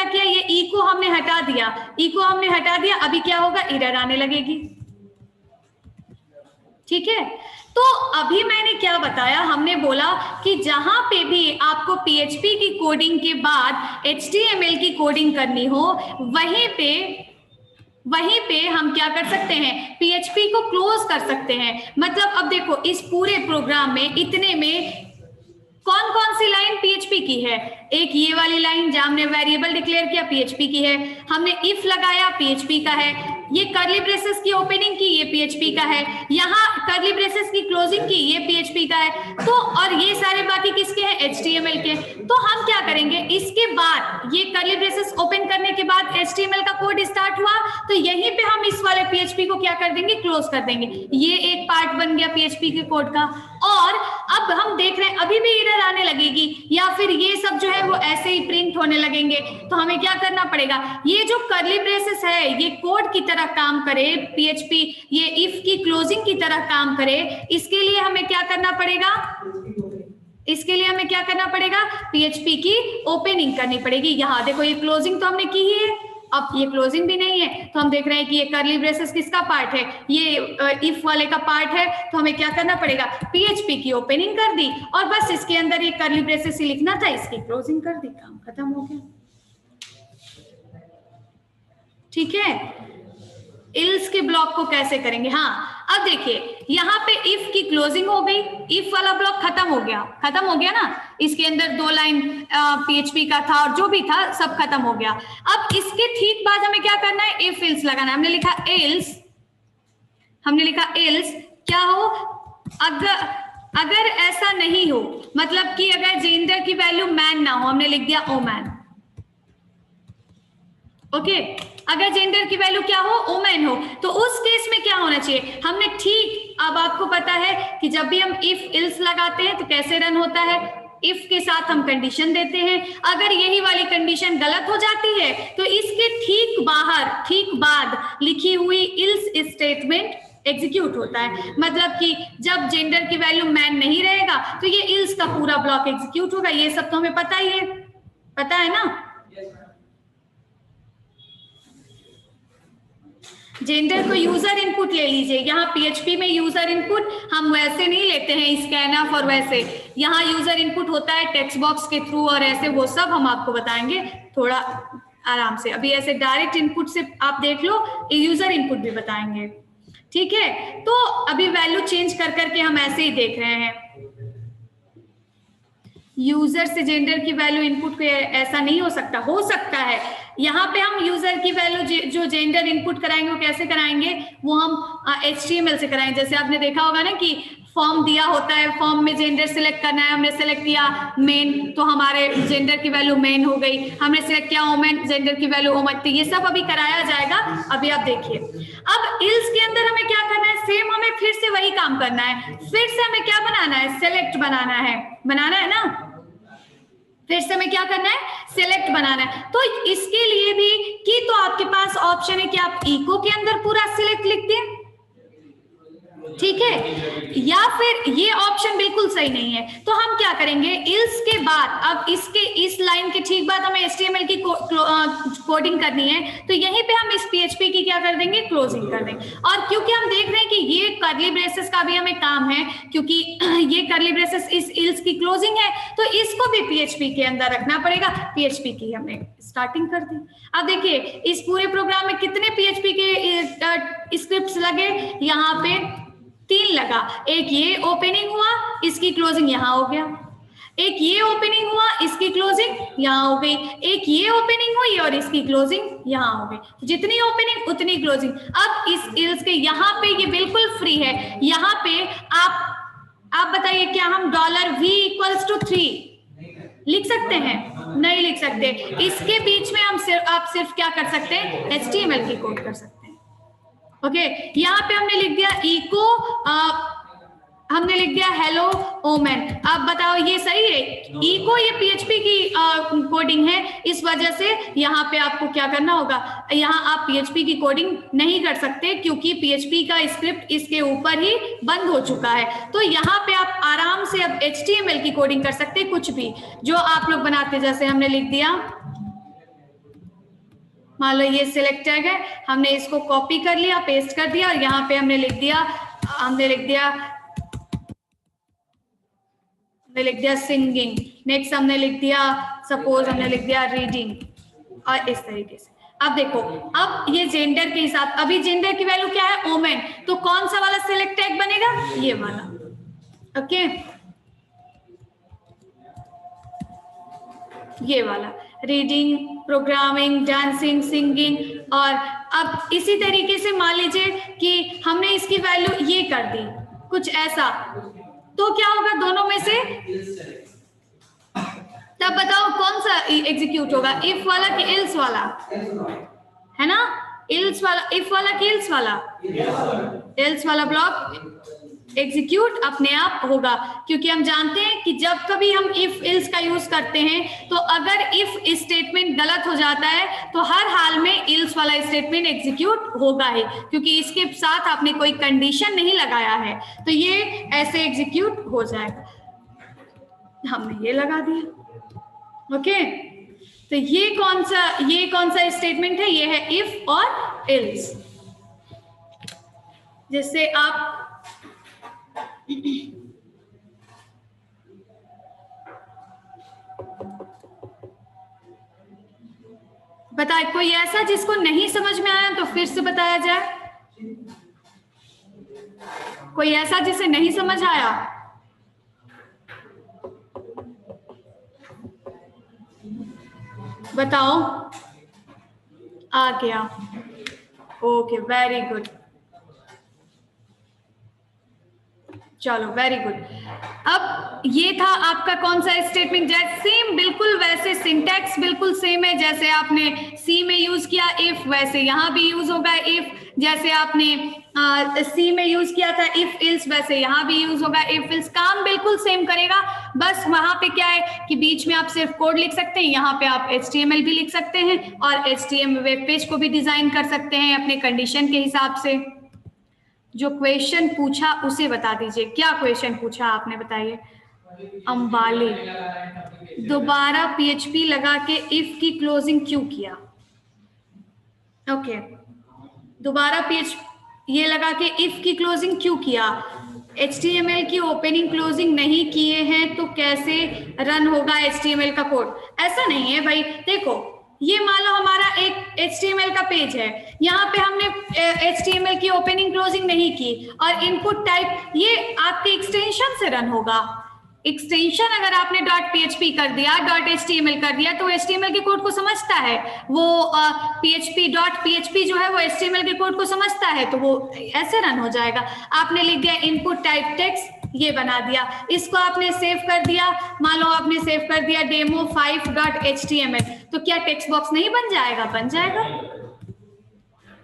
S1: किया, ये इको हमने हटा दिया, अभी क्या होगा, एरर आने लगेगी। ठीक है, तो अभी मैंने क्या बताया, हमने बोला कि जहां पे भी आपको PHP की कोडिंग के बाद HTML की कोडिंग करनी हो, वहीं पे हम क्या कर सकते हैं, PHP को क्लोज कर सकते हैं। मतलब अब देखो इस पूरे प्रोग्राम में इतने में कौन कौन सी लाइन PHP की है, एक ये वाली लाइन जहां हमने वेरिएबल डिक्लेयर किया PHP की है, हमने इफ लगाया PHP का है, ये कर्ली ब्रेसेस की ओपनिंग की ये PHP का है, यहाँ कर्ली ब्रेसेस की क्लोजिंग की ये PHP का है, तो और ये सारे बाकी किसके हैं, HTML के। तो हम क्या करेंगे, इसके बाद ये कर्ली ब्रेसेस ओपन करने के बाद HTML का कोड स्टार्ट हुआ, तो यहीं पे हम इस वाले PHP को क्या कर देंगे, क्लोज कर देंगे। ये एक पार्ट बन गया PHP के कोड का। और अब हम देख रहे हैं अभी भी एरर आने लगेगी, या फिर ये सब जो है वो ऐसे ही प्रिंट होने लगेंगे, तो हमें क्या करना पड़ेगा, ये जो कर्ली ब्रेसेस है ये कोड की तरह काम करे, PHP ये इफ की क्लोजिंग की तरह काम करे, इसके लिए हमें क्या करना पड़ेगा, PHP की ओपनिंग करनी पड़ेगी। यहाँ देखो ये क्लोजिंग तो हमने की ही है, अब ये क्लोजिंग भी नहीं है, तो हम देख रहे हैं कि ये कर्ली ब्रेसेस किसका पार्ट है, ये इफ वाले का पार्ट है, तो हमें क्या करना पड़ेगा, PHP की ओपनिंग कर दी और बस इसके अंदर ये कर्ली ब्रेसेस ही लिखना था, इसकी क्लोजिंग कर दी, काम खत्म हो गया। ठीक है, इल्स के ब्लॉक को कैसे करेंगे, हाँ अब देखिए यहाँ पे इफ की क्लोजिंग हो गई, इफ वाला ब्लॉक खत्म हो गया ना, इसके अंदर 2 लाइन PHP का था और जो भी था सब खत्म हो गया। अब इसके ठीक बाद हमें क्या करना है, इफ इल्स लगाना है। हमने लिखा इल्स क्या हो, अगर ऐसा नहीं हो, मतलब कि अगर जेंडर की वैल्यू मैन ना हो, हमने लिख दिया ओ मैन। ओके, अगर जेंडर की वैल्यू क्या हो, ओमेन हो, तो उस केस में क्या होना चाहिए, हमने ठीक, अब आपको पता है कि जब भी हम इफ इल्स लगाते हैं तो कैसे रन होता है, इफ के साथ हम कंडीशन देते हैं, अगर यही वाली कंडीशन गलत हो जाती है तो इसके ठीक बाद लिखी हुई इल्स स्टेटमेंट एग्जीक्यूट होता है। मतलब कि जब जेंडर की वैल्यू मैन नहीं रहेगा तो ये इल्स का पूरा ब्लॉक एग्जीक्यूट होगा। ये सब तो हमें पता है ना। जेंडर को यूजर इनपुट ले लीजिए, यहाँ PHP में यूजर इनपुट हम वैसे नहीं लेते हैं स्कैनफ और वैसे, यहाँ यूजर इनपुट होता है टेक्स्ट बॉक्स के थ्रू और ऐसे, वो सब हम आपको बताएंगे थोड़ा आराम से। अभी ऐसे डायरेक्ट इनपुट से आप देख लो, यूजर इनपुट भी बताएंगे। ठीक है, तो अभी वैल्यू चेंज कर करके हम ऐसे ही देख रहे हैं, यूजर से जेंडर की वैल्यू इनपुट पे ऐसा नहीं हो सकता है। यहाँ पे हम यूजर की वैल्यू जो जेंडर इनपुट कराएंगे वो कैसे कराएंगे, वो हम HTML से कराएंगे। जैसे आपने देखा होगा ना कि फॉर्म दिया होता है, फॉर्म में जेंडर सिलेक्ट करना है, हमने सिलेक्ट किया मेन, तो हमारे जेंडर की वैल्यू मेन हो गई, हमने सिलेक्ट किया वुमेन, जेंडर की वैल्यू वुमन। तो ये सब अभी कराया जाएगा। अभी आप देखिए, अब इल्स के अंदर हमें क्या करना है, सेम हमें फिर से वही काम करना है। फिर से हमें क्या बनाना है, सेलेक्ट बनाना है ना, फिर से हमें क्या करना है, सिलेक्ट बनाना है। तो इसके लिए भी कि तो आपके पास ऑप्शन है कि आप इको के अंदर पूरा सिलेक्ट लिख दें, ठीक है, या फिर ये ऑप्शन बिल्कुल सही नहीं है, तो हम क्या करेंगे, इल्स के बाद, अब इस लाइन के ठीक बाद हमें HTML की कोडिंग करनी है, तो यहीं पे हम इस PHP की क्या कर देंगे, क्लोजिंग कर देंगे। और क्योंकि हम देख रहे हैं कि ये कर्ली ब्रेसेस का भी हमें काम है, क्योंकि ये कर्ली ब्रेसेस इस इल्स की क्लोजिंग है, तो इसको भी PHP के अंदर रखना पड़ेगा। PHP की हमने स्टार्टिंग कर दी। अब देखिए इस पूरे प्रोग्राम में कितने PHP के स्क्रिप्ट्स लगे, यहाँ पे 3 लगा। एक ये ओपनिंग हुआ, इसकी क्लोजिंग यहाँ हो गया, एक ये ओपनिंग हुआ, इसकी क्लोजिंग यहाँ हो गई, एक ये ओपनिंग हुई और इसकी क्लोजिंग यहाँ हो गई। जितनी ओपनिंग उतनी क्लोजिंग। अब इस इल्स के यहाँ पे ये बिल्कुल फ्री है, यहाँ पे आप बताइए क्या हम $v = 3 लिख सकते हैं? नहीं लिख सकते। इसके बीच में आप सिर्फ क्या कर सकते हैं, HTML की कोड कर सकते हैं। ओके, यहाँ पे हमने लिख दिया इको, हमने लिख दिया हेलो ओमेन। अब बताओ ये सही है? इको ये पीएचपी की कोडिंग है, इस वजह से यहाँ पे आपको क्या करना होगा, यहाँ आप पीएचपी की कोडिंग नहीं कर सकते क्योंकि पीएचपी का स्क्रिप्ट इसके ऊपर ही बंद हो चुका है। तो यहाँ पे आप आराम से अब HTML की कोडिंग कर सकते हैं, कुछ भी जो आप लोग बनाते। जैसे हमने लिख दिया, मान लो ये सिलेक्ट टैग है, हमने इसको कॉपी कर लिया, पेस्ट कर दिया, और यहाँ पे हमने लिख दिया सिंगिंग। नेक्स्ट हमने लिख दिया, सपोज हमने लिख दिया रीडिंग, और इस तरीके से। अब देखो, अब ये जेंडर के हिसाब, अभी जेंडर की वैल्यू क्या है, ओमेन, तो कौन सा वाला सिलेक्ट टैग बनेगा, ये वाला। ओके, ये वाला रीडिंग, प्रोग्रामिंग, डांसिंग, सिंगिंग। और अब इसी तरीके से मान लीजिए कि हमने इसकी वैल्यू ये कर दी कुछ ऐसा, तो क्या होगा दोनों में से, तब बताओ कौन सा एग्जीक्यूट होगा, इफ वाला कि इल्स वाला, है ना, इल्स वाला, इफ वाला कि इल्स वाला, इल्स वाला ब्लॉक एग्जीक्यूट अपने आप होगा, क्योंकि हम जानते हैं कि जब कभी हम इफ इल्स का यूज करते हैं तो अगर इफ स्टेटमेंट गलत हो जाता है तो हर हाल में इल्स वाला स्टेटमेंट एग्जीक्यूट होगा ही, क्योंकि इसके साथ आपने कोई कंडीशन नहीं लगाया है, तो ये ऐसे एग्जीक्यूट हो जाएगा। हमने ये लगा दिया। ओके, तो ये कौन सा स्टेटमेंट है, ये है इफ और इल्स, जिससे आप बताए। कोई ऐसा जिसको नहीं समझ में आया तो फिर से बताया जाए, कोई ऐसा जिसे नहीं समझ आया, बताओ। आ गया, ओके, वेरी गुड, चलो वेरी गुड। अब ये था आपका कौन सा स्टेटमेंट, जैसे सेम बिल्कुल वैसे सिंटैक्स बिल्कुल सेम है, जैसे आपने सी में यूज किया इफ, वैसे यहाँ भी यूज होगा इफ, जैसे आपने सी में यूज किया था इफ इल्स, वैसे यहाँ भी यूज होगा इफ इल्स, काम बिल्कुल सेम करेगा। बस वहां पे क्या है कि बीच में आप सिर्फ कोड लिख सकते हैं, यहाँ पे आप HTML भी लिख सकते हैं और HTML वेब पेज को भी डिजाइन कर सकते हैं अपने कंडीशन के हिसाब से। जो क्वेश्चन पूछा उसे बता दीजिए, क्या क्वेश्चन पूछा आपने, बताइए। अंबाले, दोबारा PHP लगा के इफ की क्लोजिंग क्यों किया? ओके, दोबारा ये लगा के इफ की क्लोजिंग क्यों किया? HTML की ओपनिंग क्लोजिंग नहीं किए हैं तो कैसे रन होगा HTML का कोड? ऐसा नहीं है भाई, देखो ये मान लो हमारा एक HTML का पेज है, यहाँ पे हमने HTML की ओपनिंग क्लोजिंग नहीं की और इनपुट टाइप ये आपके एक्सटेंशन से रन होगा। एक्सटेंशन अगर आपने .php कर दिया, .html कर दिया तो HTML के कोड को समझता है, वो .php जो है वो HTML के कोड को समझता है, तो वो ऐसे रन हो जाएगा। आपने लिख दिया इनपुट टाइप टेक्स्ट, ये बना दिया, इसको आपने सेव कर दिया, मान लो आपने सेव कर दिया demo5.html, तो क्या टेक्स्ट बॉक्स नहीं बन जाएगा? बन जाएगा,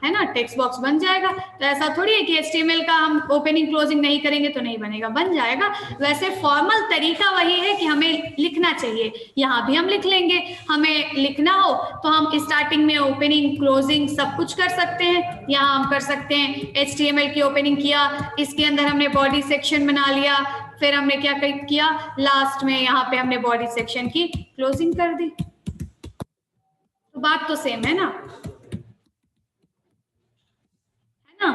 S1: है ना, टेक्स्ट बॉक्स बन जाएगा। तो ऐसा थोड़ी है कि HTML का हम ओपनिंग क्लोजिंग नहीं करेंगे तो नहीं बनेगा, बन जाएगा। वैसे फॉर्मल तरीका वही है कि हमें लिखना चाहिए, यहाँ भी हम लिख लेंगे, हमें लिखना हो तो हम स्टार्टिंग में ओपनिंग क्लोजिंग सब कुछ कर सकते हैं। यहाँ हम कर सकते हैं HTML की ओपनिंग किया, इसके अंदर हमने बॉडी सेक्शन बना लिया, फिर हमने क्या किया, लास्ट में यहाँ पे हमने बॉडी सेक्शन की क्लोजिंग कर दी। तो बात तो सेम है ना, ना?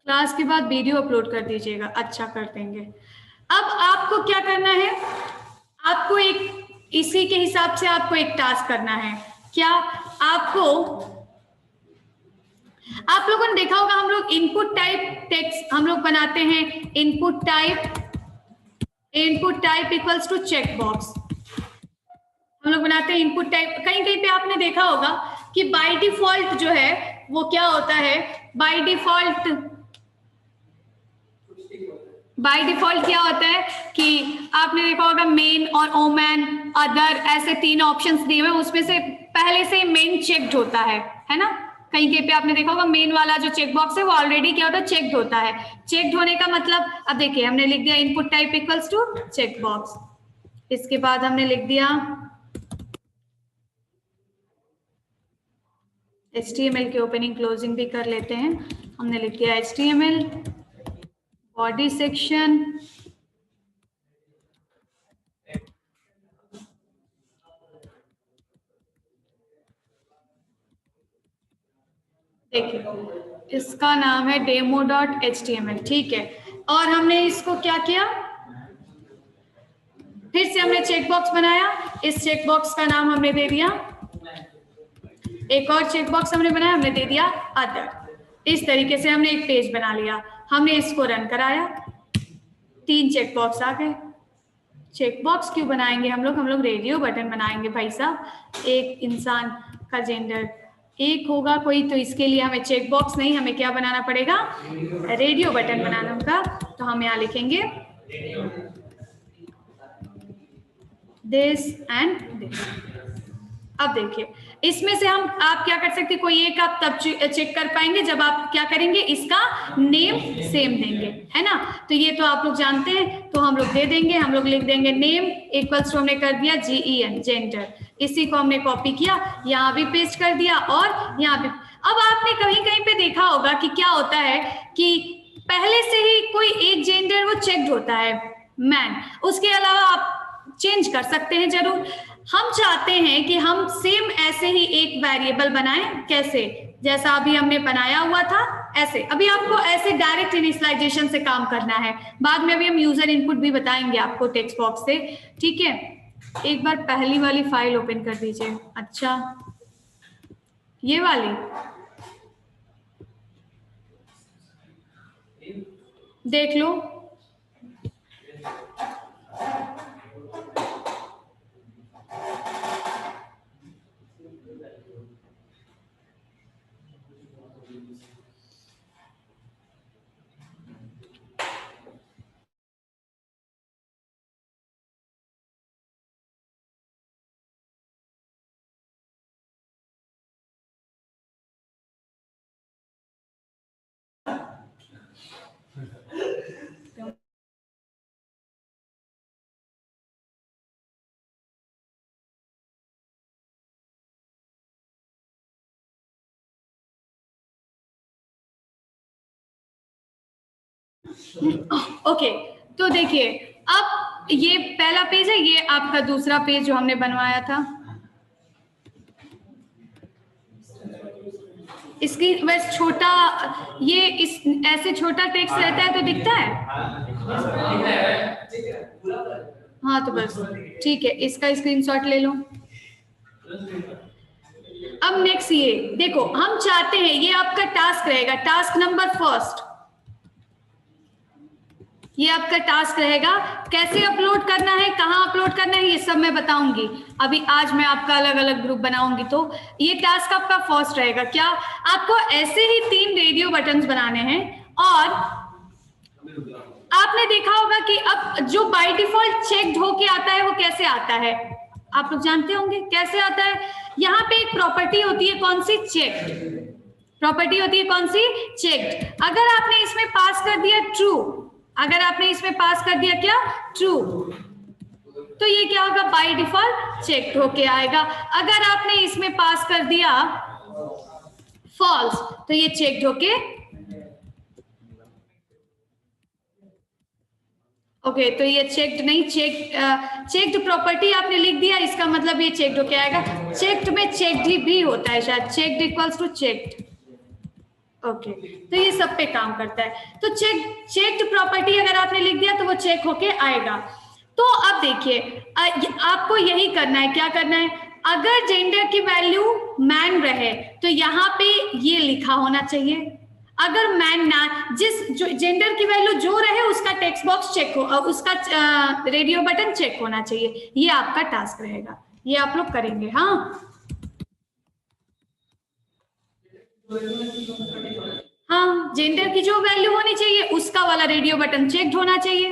S1: क्लास के बाद वीडियो अपलोड कर दीजिएगा, अच्छा कर देंगे। अब आपको क्या करना है, आपको एक इसी के हिसाब से आपको एक टास्क करना है। क्या आपको, आप लोगों ने देखा होगा हम लोग इनपुट टाइप टेक्स्ट हम लोग बनाते हैं, input type equals to check box हम लोग बनाते हैं। इनपुट टाइप कहीं कहीं पे आपने देखा होगा कि बाय डिफॉल्ट जो है वो क्या होता है, बाय बाय डिफॉल्ट क्या होता है कि आपने देखा होगा मेन और ओमैन, अदर, ऐसे 3 ऑप्शंस दिए हुए, उसमें से पहले से मेन चेक्ड होता है ना। कहीं कहीं पे आपने देखा होगा मेन वाला जो चेक बॉक्स है वो ऑलरेडी क्या होता है, चेक्ड होता है। चेक्ड होने का मतलब, अब देखिए हमने लिख दिया input type equals to check box, इसके बाद हमने लिख दिया HTML की ओपनिंग क्लोजिंग भी कर लेते हैं। हमने लिख दिया HTML बॉडी सेक्शन, देखिए इसका नाम है demo.html, ठीक है। और हमने इसको क्या किया, फिर से हमने चेकबॉक्स बनाया, इस चेकबॉक्स का नाम हमने दे दिया, एक और चेकबॉक्स हमने बनाया, हमने दे दिया अदर। इस तरीके से हमने एक पेज बना लिया, हमने इसको रन कराया, 3 चेकबॉक्स आ गए। चेकबॉक्स क्यों बनाएंगे हम लोग रेडियो बटन बनाएंगे भाई साहब। एक इंसान का जेंडर एक होगा कोई, तो इसके लिए हमें चेकबॉक्स नहीं, हमें क्या बनाना पड़ेगा, रेडियो बटन बनाना होगा। तो हम यहाँ लिखेंगे दिस एंड दिस। अब देखिए इसमें से आप क्या कर सकते, कोई एक आप तब चेक कर पाएंगे जब आप क्या करेंगे, इसका नेम सेम देंगे, है ना। तो ये तो आप लोग जानते हैं, तो हम लोग दे देंगे, हम लोग लिख देंगे नेम इक्वल्स टू, हमने कर दिया GEN जेंडर, इसी को हमने कॉपी किया, यहाँ भी पेस्ट कर दिया और यहाँ भी। अब आपने कहीं कहीं पे देखा होगा कि क्या होता है कि पहले से ही कोई एक जेंडर वो चेक्ड होता है मैन, उसके अलावा आप चेंज कर सकते हैं जरूर। हम चाहते हैं कि हम सेम ऐसे ही एक वेरिएबल बनाएं, कैसे, जैसा अभी हमने बनाया हुआ था ऐसे। अभी आपको ऐसे डायरेक्ट इनिशियलाइजेशन से काम करना है, बाद में अभी हम यूजर इनपुट भी बताएंगे आपको टेक्स्ट बॉक्स से, ठीक है। एक बार पहली वाली फाइल ओपन कर दीजिए, अच्छा ये वाली देख लो, ओके। तो देखिए अब ये पहला पेज है, ये आपका दूसरा पेज जो हमने बनवाया था, इसकी बस छोटा, ये इस ऐसे छोटा टेक्स्ट रहता है तो दिखता है, हाँ तो बस ठीक है, इसका स्क्रीनशॉट ले लो। अब नेक्स्ट ये देखो, हम चाहते हैं, ये आपका टास्क रहेगा, टास्क नंबर फर्स्ट, ये आपका टास्क रहेगा। कैसे अपलोड करना है, कहाँ अपलोड करना है, ये सब मैं बताऊंगी। अभी आज मैं आपका अलग अलग ग्रुप बनाऊंगी, तो ये टास्क आपका फर्स्ट रहेगा। क्या आपको ऐसे ही 3 रेडियो बटन्स बनाने हैं, और आपने देखा होगा कि अब जो बाय डिफॉल्ट चेक्ड होके आता है वो कैसे आता है, आप लोग जानते होंगे कैसे आता है। यहाँ पे एक प्रॉपर्टी होती है, कौन सी, चेक्ड प्रॉपर्टी होती है, कौन सी, चेक्ड। अगर आपने इसमें पास कर दिया ट्रू, अगर आपने इसमें पास कर दिया क्या, ट्रू, तो ये क्या होगा, बाय डिफॉल्ट चेक्ड होके आएगा। अगर आपने इसमें पास कर दिया फॉल्स, तो ये चेक्ड होके, ओके तो ये चेक्ड नहीं, चेक्ड प्रॉपर्टी आपने लिख दिया, इसका मतलब ये चेक्ड होके आएगा। चेक्ड में चेक्ड ही भी होता है शायद, checked equals to checked, okay तो ये सब पे काम करता है। तो चेक्ड प्रॉपर्टी अगर आपने लिख दिया तो वो चेक होके आएगा। तो अब देखिए आपको यही करना है, क्या करना है, अगर जेंडर की वैल्यू मैन रहे तो यहाँ पे ये लिखा होना चाहिए, अगर मैन ना, जिस जो जेंडर की वैल्यू जो रहे उसका टेक्स्ट बॉक्स चेक हो, उसका रेडियो बटन चेक होना चाहिए। ये आपका टास्क रहेगा, ये आप लोग करेंगे, हाँ जेंडर की जो वैल्यू होनी चाहिए उसका वाला रेडियो बटन चेक्ड होना चाहिए।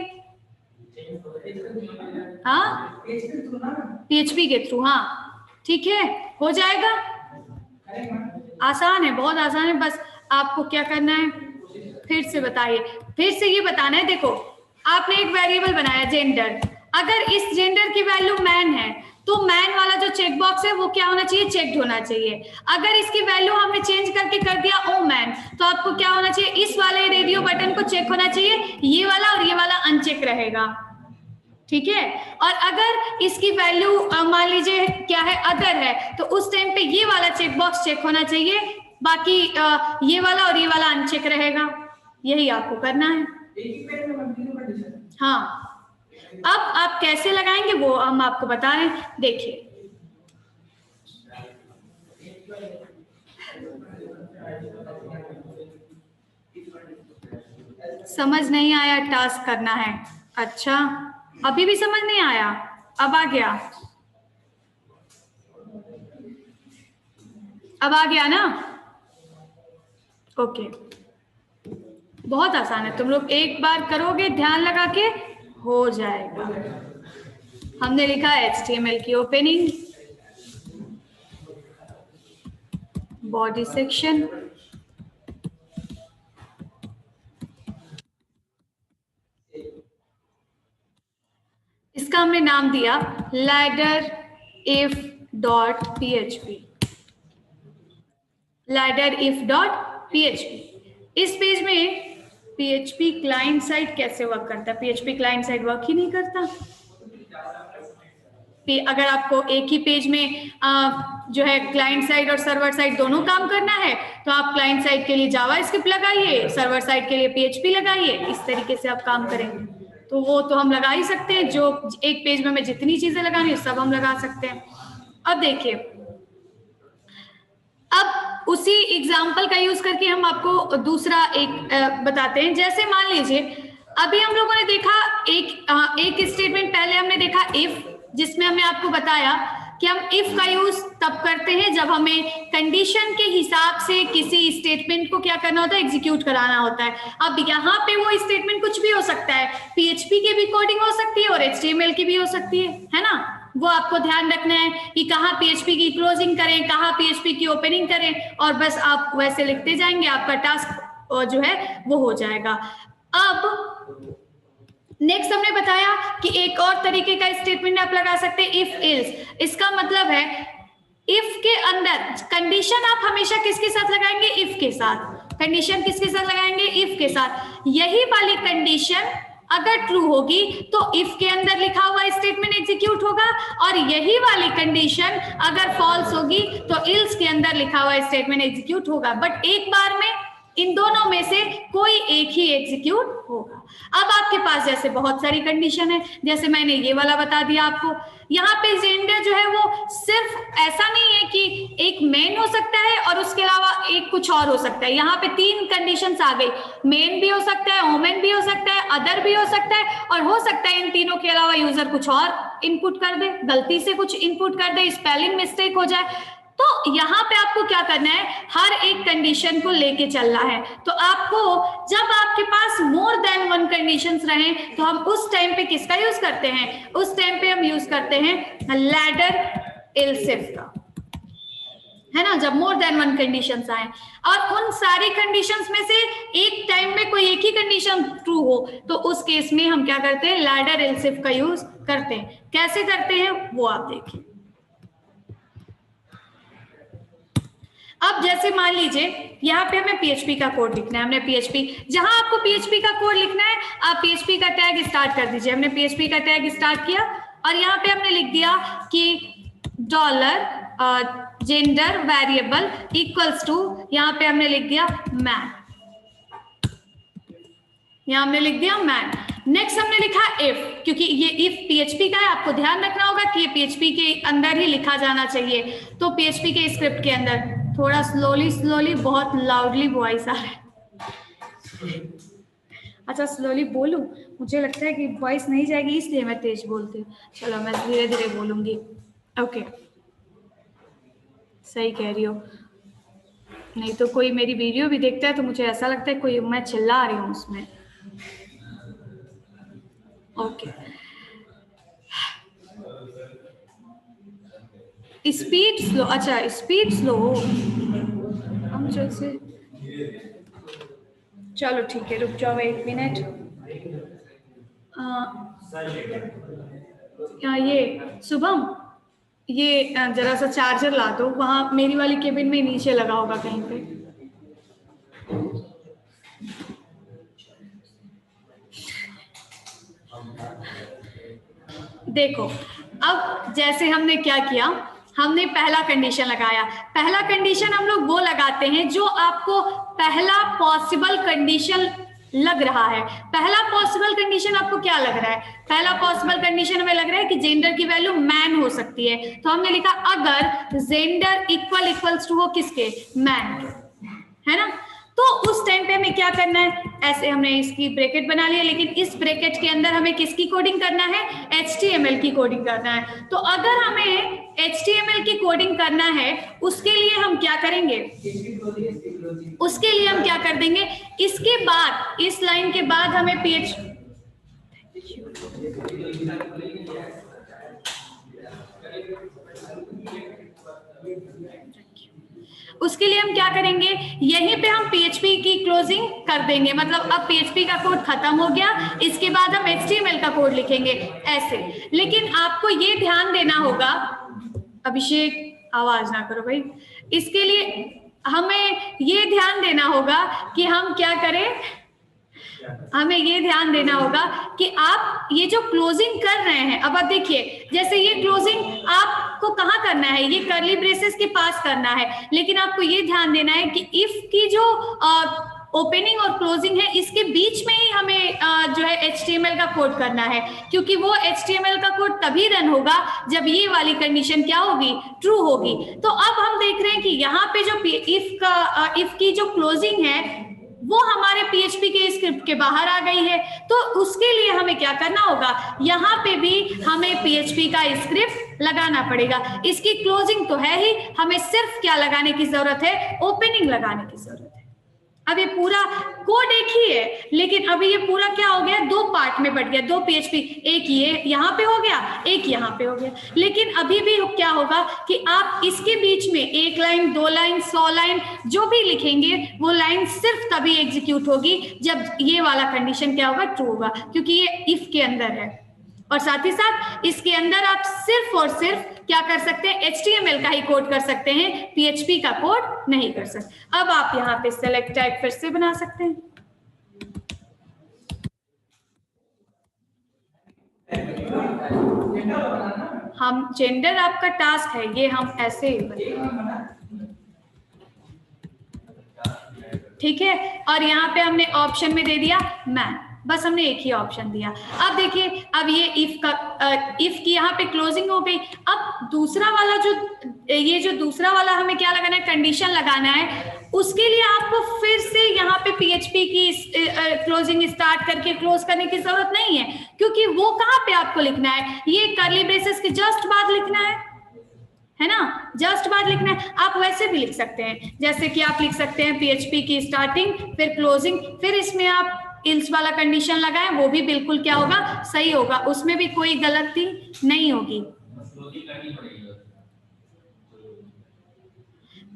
S1: हाँ, PHP के थ्रू, हाँ ठीक है, हो जाएगा। आसान है, बहुत आसान है, बस आपको क्या करना है, फिर से बताइए, फिर से ये बताना है। देखो, आपने एक वेरिएबल बनाया जेंडर, अगर इस जेंडर की वैल्यू मैन है तो मैन वाला जो चेक बॉक्स है वो क्या होना चाहिए, चेक्ड होना चाहिए। अगर इसकी वैल्यू हमने चेंज करके कर दिया ओ मैन, तो आपको क्या होना चाहिए, इस वाले रेडियो बटन को चेक होना चाहिए, ये वाला और ये वाला अनचेक रहेगा, ठीक है। और अगर इसकी वैल्यू मान लीजिए क्या है, अदर है, तो उस टाइम पे ये वाला चेक बॉक्स चेक होना चाहिए, बाकी ये वाला और ये वाला अनचेक रहेगा। यही आपको करना है। हाँ, अब आप कैसे लगाएंगे वो हम आपको बता रहे हैं, देखिए। समझ नहीं आया, टास्क करना है, अच्छा अभी भी समझ नहीं आया, अब आ गया, अब आ गया ना, ओके। बहुत आसान है, तुम लोग एक बार करोगे ध्यान लगा के हो जाएगा। हमने लिखा है HTML की ओपनिंग, बॉडी सेक्शन, इसका हमने नाम दिया ladder if dot php, ladder if dot php। इस पेज में PHP क्लाइंट साइड कैसे वर्क करता है, PHP क्लाइंट साइड वर्क ही नहीं करता। अगर आपको एक ही पेज में जो है क्लाइंट साइड और सर्वर साइड दोनों काम करना है, तो आप क्लाइंट साइड के लिए जावास्क्रिप्ट लगाइए, सर्वर साइड के लिए PHP लगाइए, इस तरीके से आप काम करेंगे। तो वो तो हम लगा ही सकते हैं, जो एक पेज में हमें जितनी चीजें लगानी है सब हम लगा सकते हैं। अब देखिए, अब उसी एग्जाम्पल का यूज करके हम आपको दूसरा एक बताते हैं। जैसे मान लीजिए अभी हम लोगों ने देखा एक स्टेटमेंट पहले हमने देखा इफ, जिसमें हमने आपको बताया कि हम इफ का यूज तब करते हैं जब हमें कंडीशन के हिसाब से किसी स्टेटमेंट को क्या करना होता है, एग्जीक्यूट कराना होता है। अब यहाँ पे वो स्टेटमेंट कुछ भी हो सकता है, PHP की भी कोडिंग हो सकती है और HTML की भी हो सकती है ना। वो आपको ध्यान रखना है कि कहाँ PHP की क्लोजिंग करें, कहाँ PHP की ओपनिंग करें, और बस आप वैसे लिखते जाएंगे, आपका टास्क जो है वो हो जाएगा। अब नेक्स्ट हमने बताया कि एक और तरीके का स्टेटमेंट आप लगा सकते हैं, इफ इल्स। इसका मतलब है इफ के अंदर कंडीशन आप हमेशा किसके साथ लगाएंगे, इफ के साथ। कंडीशन किसके साथ लगाएंगे, इफ के साथ। यही वाली कंडीशन अगर ट्रू होगी तो इफ के अंदर लिखा हुआ स्टेटमेंट एग्जीक्यूट होगा, और यही वाली कंडीशन अगर फॉल्स होगी तो इल्स के अंदर लिखा हुआ स्टेटमेंट एग्जीक्यूट होगा। बट एक बार में इन दोनों में से कोई एक ही एग्जीक्यूट होगा। अब आपके पास जैसे बहुत सारी कंडीशन है, जैसे मैंने ये वाला बता दिया आपको। यहाँ पे जेंडर जो है वो सिर्फ ऐसा नहीं है कि एक मेन हो सकता है और उसके अलावा एक कुछ और हो सकता है। यहाँ पे 3 कंडीशंस आ गई, मेन भी हो सकता है, वुमेन भी हो सकता है, अदर भी हो सकता है, और हो सकता है इन तीनों के अलावा यूजर कुछ और इनपुट कर दे, गलती से कुछ इनपुट कर दे, स्पेलिंग मिस्टेक हो जाए। तो यहाँ पे आपको क्या करना है, हर एक कंडीशन को लेके चलना है। तो आपको जब आपके पास मोर देन 1 कंडीशंस रहे तो हम उस टाइम पे किसका यूज करते हैं, उस टाइम पे हम यूज करते हैं लैडर एल्स इफ का, है ना। जब मोर देन 1 कंडीशंस आए और उन सारी कंडीशंस में से एक टाइम में कोई एक ही कंडीशन ट्रू हो, तो उस केस में हम क्या करते हैं, लैडर एल्स इफ का यूज करते हैं। कैसे करते हैं वो आप देखिए। अब जैसे मान लीजिए यहाँ पे हमें PHP का कोड लिखना है, हमने PHP, जहां आपको PHP का कोड लिखना है आप PHP का टैग स्टार्ट कर दीजिए। हमने PHP का टैग स्टार्ट किया और यहाँ पे हमने लिख दिया कि $जेंडर वेरिएबल इक्वल्स टू, यहाँ पे हमने लिख दिया मैन, यहाँ हमने लिख दिया मैन। नेक्स्ट हमने लिखा इफ, क्योंकि ये इफ PHP का है, आपको ध्यान रखना होगा कि ये PHP के अंदर ही लिखा जाना चाहिए। तो PHP के स्क्रिप्ट के अंदर, थोड़ा स्लोली, बहुत लाउडली वॉइस आ रहा है। अच्छा स्लोली बोलूं, मुझे लगता है कि वॉइस नहीं जाएगी इसलिए मैं तेज बोलती हूँ। चलो मैं धीरे धीरे बोलूंगी। ओके, सही कह रही हो, नहीं तो कोई मेरी वीडियो भी देखता है तो मुझे ऐसा लगता है कोई मैं चिल्ला रही हूँ उसमें। ओके, स्पीड स्लो, अच्छा स्पीड स्लो, हम जैसे, चलो ठीक है, रुक जाओ 1 मिनट। ये शुभम, ये जरा सा चार्जर ला दो, वहाँ मेरी वाली केबिन में नीचे लगा होगा कहीं पे। देखो, अब जैसे हमने क्या किया, हमने पहला कंडीशन लगाया। पहला कंडीशन हम लोग वो लगाते हैं जो आपको पहला पॉसिबल कंडीशन लग रहा है। पहला पॉसिबल कंडीशन आपको क्या लग रहा है? पहला पॉसिबल कंडीशन हमें लग रहा है कि जेंडर की वैल्यू मैन हो सकती है, तो हमने लिखा अगर जेंडर इक्वल्स टू हो किसके, मैन, है ना। तो उस टाइम पे हमें क्या करना है, ऐसे हमने इसकी ब्रैकेट बना लिया, लेकिन इस ब्रैकेट के अंदर हमें किसकी कोडिंग करना है, HTML की कोडिंग करना है। तो अगर हमें HTML की कोडिंग करना है, उसके लिए हम क्या करेंगे, उसके लिए हम क्या कर देंगे, इसके बाद, इस लाइन के बाद हमें उसके लिए हम क्या करेंगे, यहीं पे हम PHP की क्लोजिंग कर देंगे। मतलब अब PHP का कोड खत्म हो गया, इसके बाद हम HTML का कोड लिखेंगे ऐसे। लेकिन आपको ये ध्यान देना होगा, अभिषेक आवाज ना करो भाई, इसके लिए हमें ये ध्यान देना होगा कि हम क्या करें, हमें ये ध्यान देना होगा कि आप ये जो क्लोजिंग कर रहे हैं, अब आप देखिए, जैसे ये क्लोजिंग आपको कहाँ करना है, ये कर्ली ब्रेसेस के पास करना है, लेकिन आपको ये ध्यान देना है कि इफ की जो ओपनिंग और क्लोजिंग है, इसके बीच में ही हमें जो है HTML का कोड करना है, क्योंकि वो HTML का कोड तभी रन होगा जब ये वाली कंडीशन क्या होगी, ट्रू होगी। तो अब हम देख रहे हैं कि यहाँ पे जो इफ की जो क्लोजिंग है वो हमारे PHP के स्क्रिप्ट के बाहर आ गई है। तो उसके लिए हमें क्या करना होगा, यहाँ पे भी हमें PHP का स्क्रिप्ट लगाना पड़ेगा। इसकी क्लोजिंग तो है ही, हमें सिर्फ क्या लगाने की जरूरत है, ओपनिंग लगाने की जरूरत है। अब ये पूरा कोड एक ही है, लेकिन अभी ये पूरा क्या हो गया, दो पार्ट में बट गया, दो PHP, एक ये यहाँ पे हो गया, एक यहाँ पे हो गया। लेकिन अभी भी क्या होगा कि आप इसके बीच में 1 लाइन, 2 लाइन, 100 लाइन जो भी लिखेंगे, वो लाइन सिर्फ तभी एग्जीक्यूट होगी जब ये वाला कंडीशन क्या होगा, ट्रू होगा, क्योंकि ये इफ के अंदर है। और साथ ही साथ इसके अंदर आप सिर्फ और सिर्फ क्या कर सकते हैं, HTML का ही कोड कर सकते हैं, PHP का कोड नहीं कर सकते। अब आप यहाँ पे सेलेक्ट टाइप फिर से बना सकते हैं। हम जेंडर आपका टास्क है, ये हम ऐसे ही ठीक है। और यहाँ पे हमने ऑप्शन में दे दिया मैन, बस हमने एक ही ऑप्शन दिया। अब देखिए, अब ये इफ की यहाँ पे क्लोजिंग हो गई। अब दूसरा वाला जो ये जो दूसरा वाला हमें क्या लगाना है, कंडीशन लगाना है, उसके लिए आपको फिर से यहाँ पे PHP की क्लोजिंग स्टार्ट करके क्लोज करने की जरूरत नहीं है, क्योंकि वो कहाँ पे आपको लिखना है, ये कर्ली ब्रेसेस के जस्ट बाद लिखना है ना, जस्ट बाद लिखना है। आप वैसे भी लिख सकते हैं, जैसे कि आप लिख सकते हैं PHP की स्टार्टिंग फिर क्लोजिंग, फिर इसमें आप इल्स वाला कंडीशन लगाएं, वो भी बिल्कुल क्या होगा, सही होगा, उसमें भी कोई गलती नहीं होगी।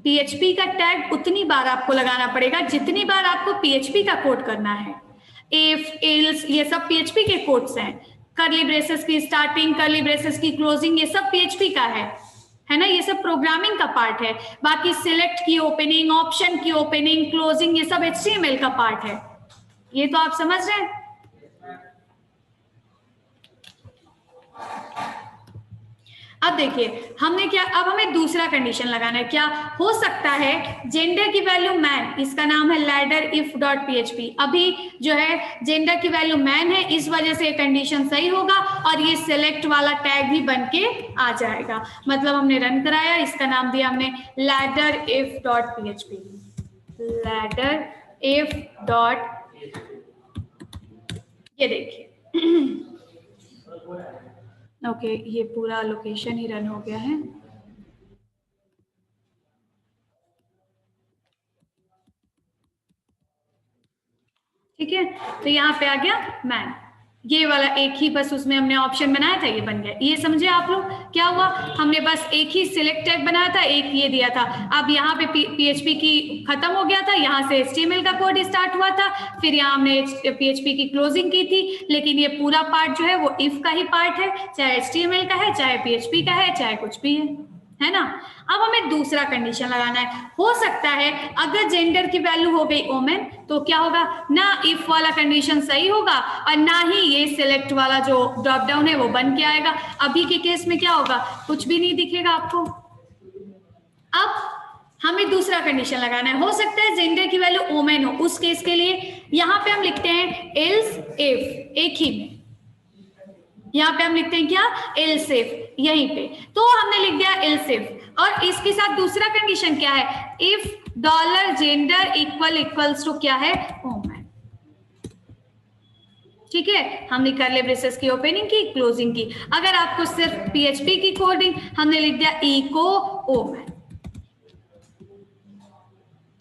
S1: PHP का टैग उतनी बार आपको लगाना पड़ेगा जितनी बार आपको PHP का कोड करना है। इफ, इल्स, ये सब PHP के कोड्स हैं। कर्ली ब्रेसेस की स्टार्टिंग, कर्ली ब्रेसेस की क्लोजिंग, ये सब PHP का है ना, ये सब प्रोग्रामिंग का पार्ट है। बाकी सिलेक्ट की ओपनिंग, ऑप्शन की ओपनिंग, क्लोजिंग, ये सब HTML का पार्ट है। ये तो आप समझ रहे हैं। अब देखिए हमने क्या, अब हमें दूसरा कंडीशन लगाना है। क्या हो सकता है, जेंडर की वैल्यू मैन, इसका नाम है लैडर इफ डॉट PHP। अभी जो है जेंडर की वैल्यू मैन है, इस वजह से कंडीशन सही होगा और ये सिलेक्ट वाला टैग भी बन के आ जाएगा। मतलब हमने रन कराया, इसका नाम दिया हमने ladder if dot PHP, ladder if dot, ये देखिए ओके, ये पूरा लोकेशन ही रन हो गया है। ठीक है, तो यहाँ पे आ गया मैन, ये वाला एक ही बस उसमें हमने ऑप्शन बनाया था, ये बन गया। ये समझे आप लोग क्या हुआ, हमने बस एक ही सिलेक्ट टैग बनाया था, एक ये दिया था। अब यहाँ पे PHP की खत्म हो गया था, यहाँ से HTML का कोड स्टार्ट हुआ था, फिर यहाँ हमने PHP की क्लोजिंग की थी, लेकिन ये पूरा पार्ट जो है वो इफ का ही पार्ट है, चाहे HTML का है, चाहे PHP का है, चाहे कुछ भी है ना। अब हमें दूसरा कंडीशन लगाना है। हो सकता है अगर जेंडर की वैल्यू हो गई वोमेन तो क्या होगा, ना इफ वाला कंडीशन सही होगा और ना ही ये सिलेक्ट वाला जो ड्रॉप डाउन है वो बन के आएगा। अभी के केस में क्या होगा, कुछ भी नहीं दिखेगा आपको। अब हमें दूसरा कंडीशन लगाना है। हो सकता है जेंडर की वैल्यू वोमेन हो, उस केस के लिए यहाँ पे हम लिखते हैं एल्स इफ, एक ही में यहाँ पे हम लिखते हैं क्या, एल्स इफ, यहीं पे तो हमने लिख दिया एल्स इफ। और इसके साथ दूसरा कंडीशन क्या है, if dollar gender equals to क्या है, वोमेन। ठीक है, हमने कर्ली ब्रेसेस की ओपनिंग की, क्लोजिंग की। अगर आपको सिर्फ PHP की कोडिंग, हमने लिख दिया इको वोमेन।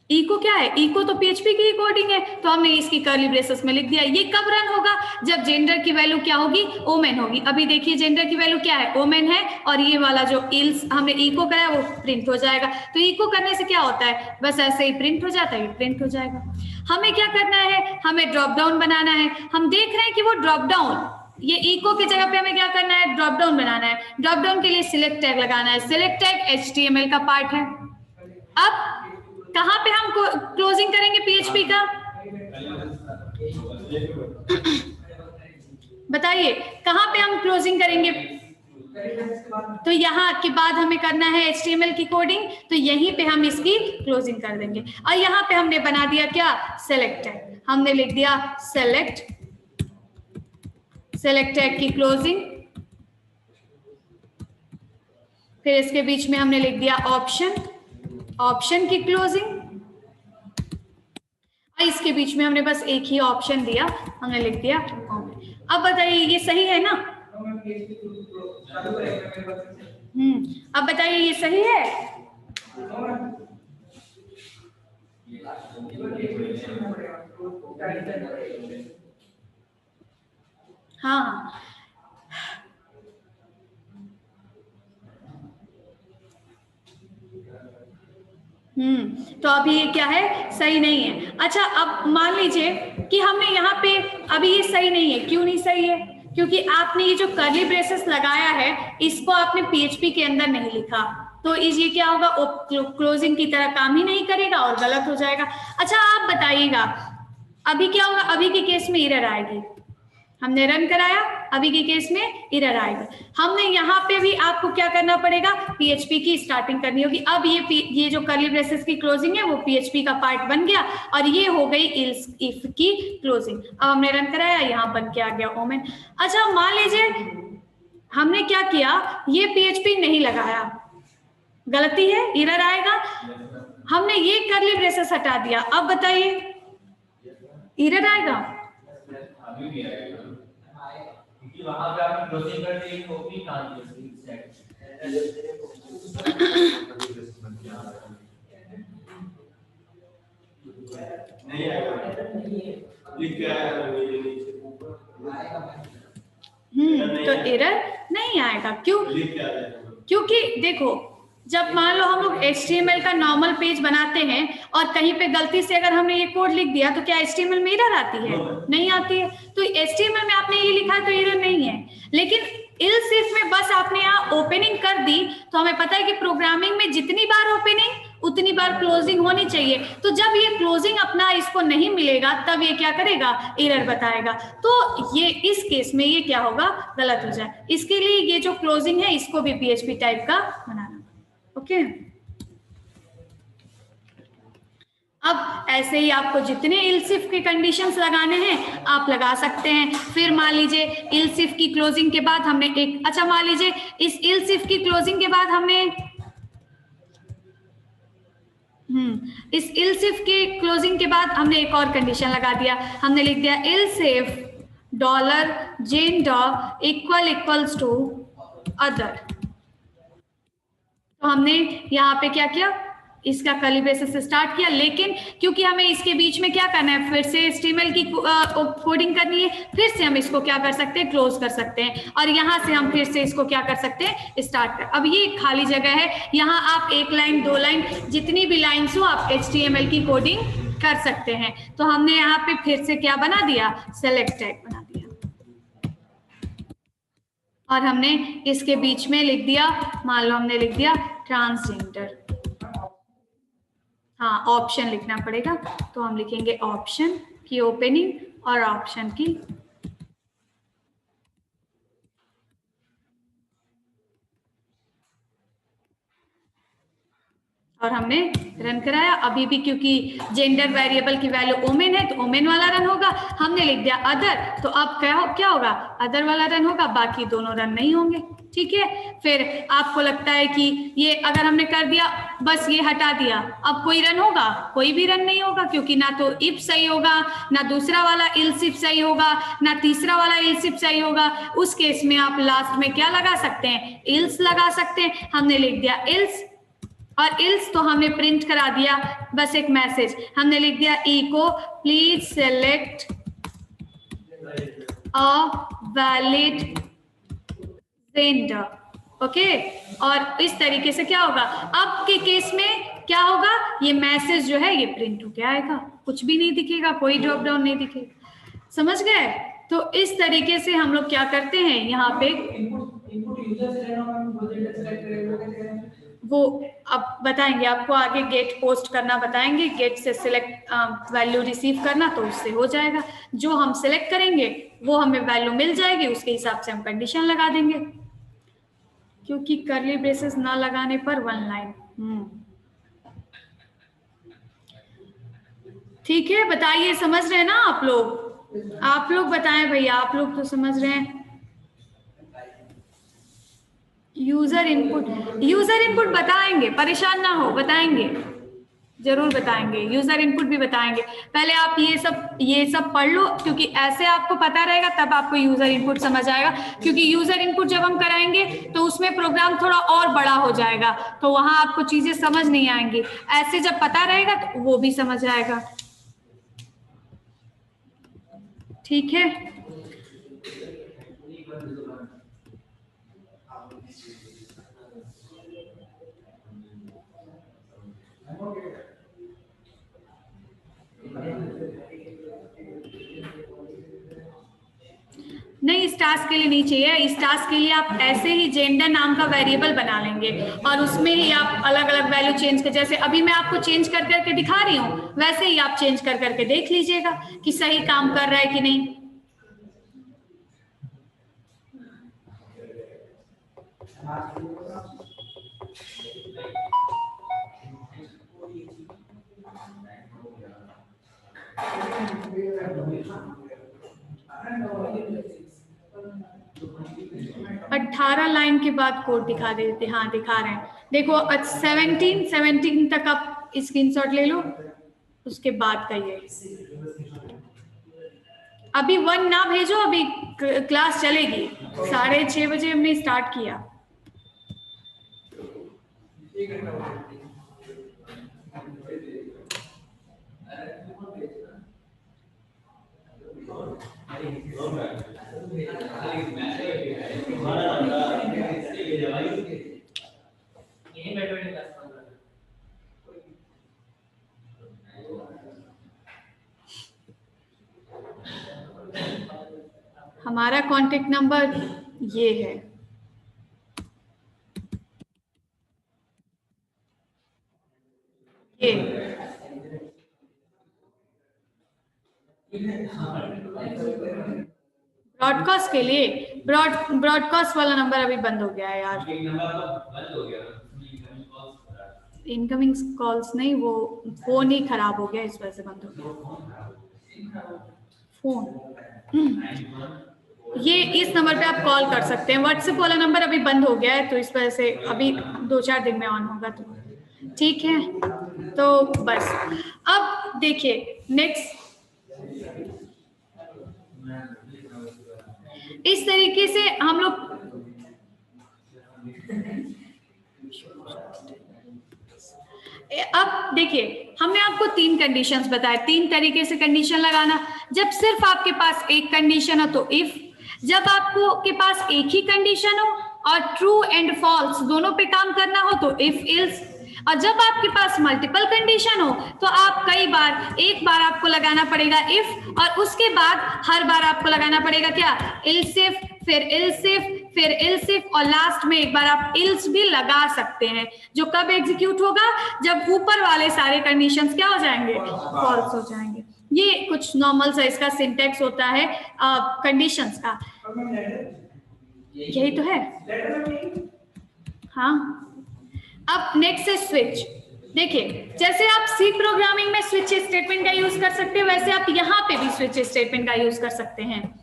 S1: इको क्या है, इको तो PHP की कोडिंग है, तो हमने इसकी कर्ली ब्रेसेस में लिख दिया। ये कब रन होगा, जब जेंडर की वैल्यू क्या होगी, वोमेन होगी। अभी देखिए जेंडर की वैल्यू क्या है, वोमेन है, और ये वाला जो इल्स हमने इको कराया वो प्रिंट हो जाएगा। तो इको करने से क्या होता है, बस ऐसे ही प्रिंट हो जाता है, प्रिंट हो जाएगा। हमें क्या करना है, हमें ड्रॉप डाउन बनाना है। हम देख रहे हैं कि वो ड्रॉप डाउन, ये इको की जगह पे हमें क्या करना है, ड्रॉप डाउन बनाना है। ड्रॉप डाउन के लिए सिलेक्ट टैग लगाना है, सिलेक्ट टैग HTML का पार्ट है। अब कहां पे हम क्लोजिंग करेंगे PHP का, बताइए कहां पे हम क्लोजिंग करेंगे। तो यहाँ के बाद हमें करना है HTML की कोडिंग, तो यहीं पे हम इसकी क्लोजिंग कर देंगे। और यहाँ पे हमने बना दिया क्या, सेलेक्ट टैग, हमने लिख दिया सेलेक्ट टैग की क्लोजिंग। फिर इसके बीच में हमने लिख दिया ऑप्शन की क्लोजिंग, और इसके बीच में हमने बस एक ही ऑप्शन दिया, हमने लिख दिया। अब बताइए ये सही है ना, अब बताइए ये सही है। हाँ तो अभी ये क्या है, सही नहीं है। अच्छा अब मान लीजिए कि हमने यहाँ पे अभी ये सही नहीं है, क्यों नहीं सही है, क्योंकि आपने ये जो कर्ली ब्रेसेस लगाया है इसको आपने PHP के अंदर नहीं लिखा, तो ये क्या होगा, क्लोजिंग की तरह काम ही नहीं करेगा और गलत हो जाएगा। अच्छा आप बताइएगा अभी क्या होगा, अभी के केस में एरर आएगी, हमने रन कराया, अभी के केस में एरर आएगा। हमने यहाँ पे भी आपको क्या करना पड़ेगा, PHP की स्टार्टिंग करनी होगी। अब ये जो कर्ली ब्रेसेस की क्लोजिंग है वो PHP का पार्ट बन गया, और ये हो गई इफ की क्लोजिंग। अब हमने रन कराया, यहाँ बन के आ गया वोमेन। अच्छा मान लीजिए हमने क्या किया, ये PHP नहीं लगाया, गलती है, एरर आएगा। हमने ये कर्ली ब्रेसेस हटा दिया, अब बताइए एरर आएगा, वहां पे आपने क्लोजिंग कर दी, कॉपी नहीं आएगा, तो एरर नहीं आएगा। क्यों, क्योंकि देखो जब मान लो हम लोग HTML का नॉर्मल पेज बनाते हैं और कहीं पे गलती से अगर हमने ये कोड लिख दिया तो क्या HTML में एरर आती है, नहीं आती है। तो HTML में आपने ये लिखा है तो एरर नहीं है, लेकिन इल्स इफ में बस आपने यहाँ ओपनिंग कर दी, तो हमें पता है कि प्रोग्रामिंग में जितनी बार ओपनिंग उतनी बार क्लोजिंग होनी चाहिए। तो जब ये क्लोजिंग अपना इसको नहीं मिलेगा तब ये क्या करेगा, एरर बताएगा। तो ये इस केस में ये क्या होगा, गलत हो जाए। इसके लिए ये जो क्लोजिंग है इसको भी PHP टाइप का बनाना। ओके अब ऐसे ही आपको जितने इल्स इफ के कंडीशंस लगाने हैं आप लगा सकते हैं। फिर मान लीजिए इल्स इफ की क्लोजिंग के बाद हमने एक, अच्छा मान लीजिए इस इल्स इफ की क्लोजिंग के बाद हमने इस इल्स इफ की क्लोजिंग के बाद हमने एक और कंडीशन लगा दिया, हमने लिख दिया else if dollar gender equals to other. तो हमने यहाँ पे क्या किया, इसका कर्ली ब्रेसेस से स्टार्ट किया, लेकिन क्योंकि हमें इसके बीच में क्या करना है, फिर से HTML की कोडिंग करनी है, फिर से हम इसको क्या कर सकते हैं, क्लोज कर सकते हैं, और यहाँ से हम फिर से इसको क्या कर सकते हैं, स्टार्ट कर। अब ये खाली जगह है, यहाँ आप 1 लाइन 2 लाइन जितनी भी लाइन्स हो आप HTML की कोडिंग कर सकते हैं। तो हमने यहाँ पे फिर से क्या बना दिया, सेलेक्ट टैग बना दिया, और हमने इसके बीच में लिख दिया, मान लो हमने लिख दिया ट्रांसजेंडर। हाँ, ऑप्शन लिखना पड़ेगा, तो हम लिखेंगे ऑप्शन की ओपनिंग और ऑप्शन की, और हमने रन कराया। अभी भी क्योंकि जेंडर वेरिएबल की वैल्यू ओमेन है तो ओमेन वाला रन होगा। हमने लिख दिया अदर, तो अब क्या होगा, अदर वाला रन होगा, बाकी दोनों रन नहीं होंगे। ठीक है, फिर आपको लगता है कि ये अगर हमने कर दिया, बस ये हटा दिया, अब कोई रन होगा, कोई भी रन नहीं होगा, क्योंकि ना तो इफ सही होगा, ना दूसरा वाला इल्स इफ सही होगा, ना तीसरा वाला इल्स इफ सही होगा। उस केस में आप लास्ट में क्या लगा सकते हैं, इल्स लगा सकते हैं। हमने लिख दिया इल्स, और इल्स तो हमने प्रिंट करा दिया, बस एक मैसेज हमने लिख दिया, echo please select a valid gender. Okay, और इस तरीके से क्या होगा, अब के केस में क्या होगा, ये मैसेज जो है ये प्रिंट होके आएगा, कुछ भी नहीं दिखेगा, कोई ड्रॉप डाउन नहीं दिखेगा। समझ गए? तो इस तरीके से हम लोग क्या करते हैं, यहाँ पे वो अब बताएंगे आपको आगे, गेट पोस्ट करना बताएंगे, गेट से सिलेक्ट वैल्यू रिसीव करना, तो उससे हो जाएगा। जो हम सिलेक्ट करेंगे वो हमें वैल्यू मिल जाएगी, उसके हिसाब से हम कंडीशन लगा देंगे, क्योंकि कर्ली ब्रेसेस ना लगाने पर 1 लाइन। ठीक है, बताइए, समझ रहे हैं ना आप लोग? आप लोग बताएं भैया, आप लोग तो समझ रहे हैं। यूजर इनपुट बताएंगे, परेशान ना हो, बताएंगे, जरूर बताएंगे, यूजर इनपुट भी बताएंगे। पहले आप ये सब पढ़ लो, क्योंकि ऐसे आपको पता रहेगा, तब आपको यूजर इनपुट समझ आएगा। क्योंकि यूजर इनपुट जब हम कराएंगे तो उसमें प्रोग्राम थोड़ा और बड़ा हो जाएगा, तो वहां आपको चीजें समझ नहीं आएंगी। ऐसे जब पता रहेगा तो वो भी समझ आएगा। ठीक है, नहीं, इस टास्क के लिए नहीं चाहिए। इस टास्क के लिए आप ऐसे ही जेंडर नाम का वेरिएबल बना लेंगे, और उसमें ही आप अलग अलग वैल्यू चेंज कर, जैसे अभी मैं आपको चेंज कर करके दिखा रही हूँ, वैसे ही आप चेंज कर करके देख लीजिएगा कि सही काम कर रहा है कि नहीं। 18 लाइन के बाद कोड दिखा देते, हाँ दिखा रहे हैं, देखो 17 तक आप स्क्रीनशॉट ले लो, उसके बाद का ये। अभी 1 ना भेजो, अभी क्लास चलेगी, 6:30 बजे हमने स्टार्ट किया। हमारा कॉन्टेक्ट नंबर ये है, ये ब्रॉडकास्ट के लिए, ब्रॉडकास्ट वाला नंबर अभी बंद हो गया है यार। इनकमिंग कॉल्स नहीं, वो फोन ही खराब हो गया, इस वजह से बंद हो गया फोन। ये इस नंबर पे आप कॉल कर सकते हैं, व्हाट्सएप वाला नंबर अभी बंद हो गया है, तो इस वजह से अभी 2-4 दिन में ऑन होगा, तो ठीक है। तो बस अब देखिए नेक्स्ट, इस तरीके से हम लोग तीन कंडीशंस बताए, तीन तरीके से कंडीशन लगाना। जब सिर्फ आपके पास एक कंडीशन हो तो इफ, जब आपको के पास एक ही कंडीशन हो और ट्रू एंड फॉल्स दोनों पे काम करना हो तो इफ इल्स, और जब आपके पास मल्टीपल कंडीशन हो तो आप कई बार, एक बार आपको लगाना पड़ेगा इफ और उसके बाद हर बार आपको लगाना पड़ेगा क्या, इल्स इफ, फिर इल्स इफ, फिर इल्स इफ और लास्ट में एक बार आप इल्स भी लगा सकते हैं, जो कब एग्जीक्यूट होगा, जब ऊपर वाले सारे कंडीशंस क्या हो जाएंगे, फॉल्स हो जाएंगे। ये कुछ नॉर्मल सा इसका सिंटेक्स होता है कंडीशंस का, यही तो है। हाँ, अब नेक्स्ट है स्विच। देखिए, जैसे आप सी प्रोग्रामिंग में स्विच स्टेटमेंट का यूज कर सकते हैं, वैसे आप यहाँ पे भी स्विच स्टेटमेंट का यूज कर सकते हैं।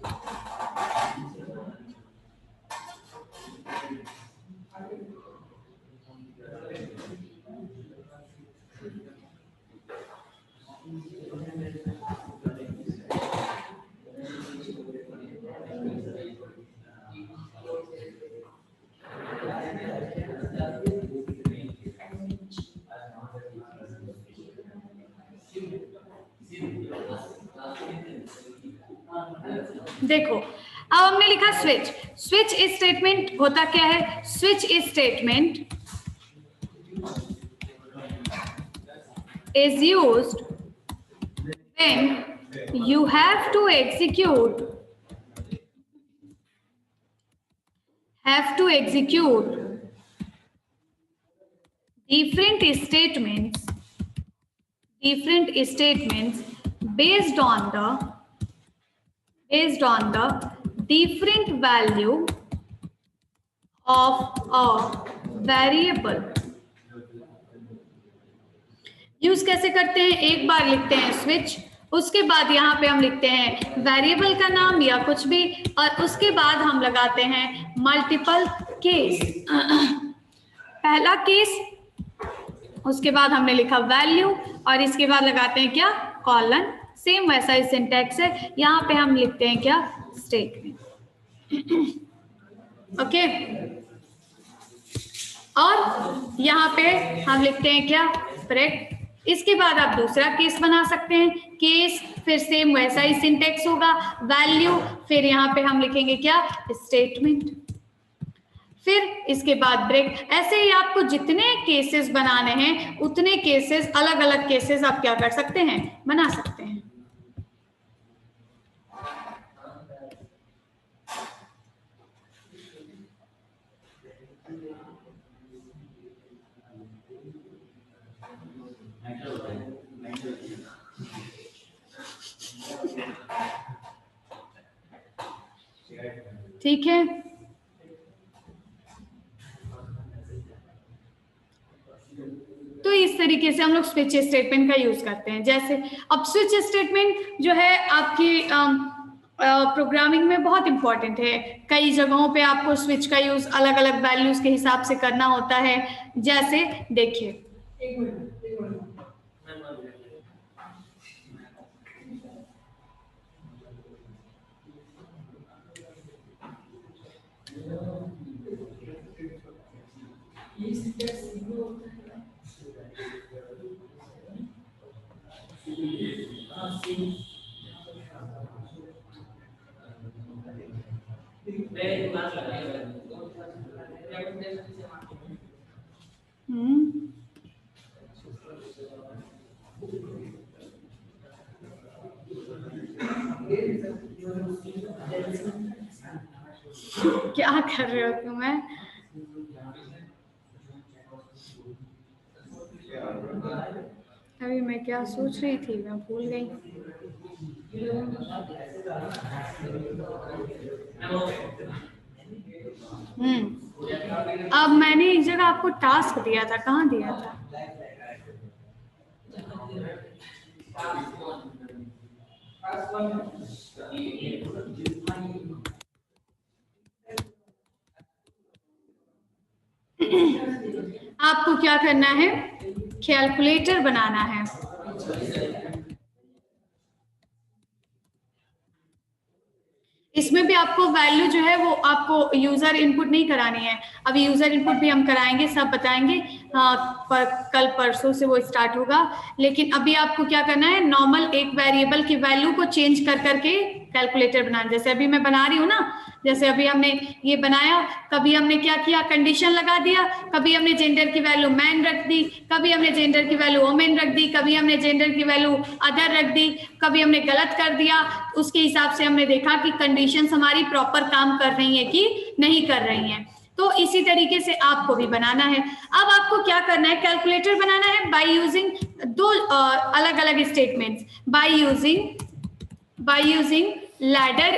S1: देखो, अब हमने लिखा स्विच। स्विच स्टेटमेंट होता क्या है, switch statement is used when you have to execute different statements based on the different value of a variable। Use कैसे करते हैं, एक बार लिखते हैं स्विच, उसके बाद यहाँ पे हम लिखते हैं वेरिएबल का नाम या कुछ भी, और उसके बाद हम लगाते हैं मल्टीपल केस। पहला केस, उसके बाद हमने लिखा वैल्यू और इसके बाद लगाते हैं क्या, कॉलन। सेम वैसा ही सिंटैक्स है, यहाँ पे हम लिखते हैं क्या, स्टेटमेंट। ओके, और यहाँ पे हम लिखते हैं क्या, ब्रेक। इसके बाद आप दूसरा केस बना सकते हैं, केस फिर सेम वैसा ही सिंटेक्स होगा, वैल्यू, फिर यहाँ पे हम लिखेंगे क्या, स्टेटमेंट, फिर इसके बाद ब्रेक। ऐसे ही आपको जितने केसेस बनाने हैं उतने केसेस, अलग अलग केसेस आप क्या कर सकते हैं, बना सकते हैं। ठीक है, तो इस तरीके से हम लोग स्विच स्टेटमेंट का यूज करते हैं। जैसे अब स्विच स्टेटमेंट जो है आपकी प्रोग्रामिंग में बहुत इंपॉर्टेंट है। कई जगहों पे आपको स्विच का यूज अलग अलग वैल्यूज के हिसाब से करना होता है। जैसे देखिए, क्या कर रहे हो तुम? अभी मैं क्या सोच रही थी, मैं भूल गई। अब मैंने एक जगह आपको टास्क दिया था, कहाँ दिया था? आपको क्या करना है, कैलकुलेटर बनाना है। इसमें भी आपको वैल्यू जो है वो आपको यूजर इनपुट नहीं करानी है, अभी यूजर इनपुट भी हम कराएंगे, सब बताएंगे। कल परसों से वो स्टार्ट होगा। लेकिन अभी आपको क्या करना है, नॉर्मल एक वेरिएबल की वैल्यू को चेंज कर करके कैलकुलेटर बनाना। जैसे अभी मैं बना रही हूँ ना, जैसे अभी हमने ये बनाया, कभी हमने क्या किया, कंडीशन लगा दिया, कभी हमने जेंडर की वैल्यू मैन रख दी, कभी हमने जेंडर की वैल्यू वोमेन रख दी, कभी हमने जेंडर की वैल्यू अदर रख दी, कभी हमने गलत कर दिया। उसके हिसाब से हमने देखा कि कंडीशंस हमारी प्रॉपर काम कर रही है कि नहीं कर रही हैं। तो इसी तरीके से आपको भी बनाना है। अब आपको क्या करना है, कैलकुलेटर बनाना है बाय यूजिंग दो अलग अलग statements, by using ladder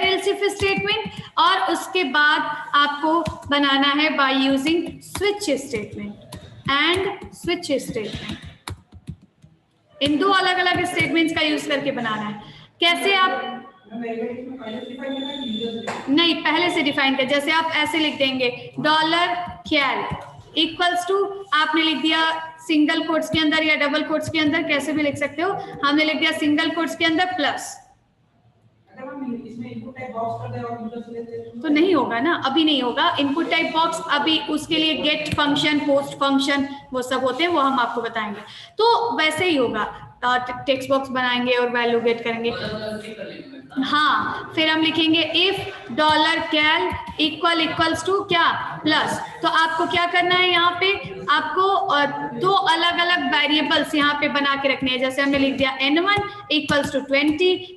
S1: else if statement, और उसके बाद आपको बनाना है बाय यूजिंग स्विच स्टेटमेंट। इन दो अलग अलग स्टेटमेंट्स का यूज करके बनाना है। कैसे आप नहीं, पहले से डिफाइन कर, जैसे आप ऐसे लिख देंगे $कैल इक्वल्स टू, आपने लिख दिया सिंगल कोट्स के अंदर या डबल कोट्स के अंदर, कैसे भी लिख सकते हो, हमने लिख दिया सिंगल कोट्स के अंदर प्लस। तो नहीं होगा ना, अभी नहीं होगा इनपुट टाइप बॉक्स, अभी उसके लिए गेट फंक्शन, पोस्ट फंक्शन, वो सब होते हैं, वो हम आपको बताएंगे। तो वैसे ही होगा, टेक्स्ट बॉक्स बनाएंगे और वैल्यू गेट करेंगे। हाँ, फिर हम लिखेंगे इफ $कैल इक्वल्स टू क्या, प्लस। तो आपको क्या करना है, यहाँ पे आपको दो अलग अलग वेरिएबल्स यहाँ पे बना के रखने हैं। जैसे हमने लिख दिया N1 equals to 20,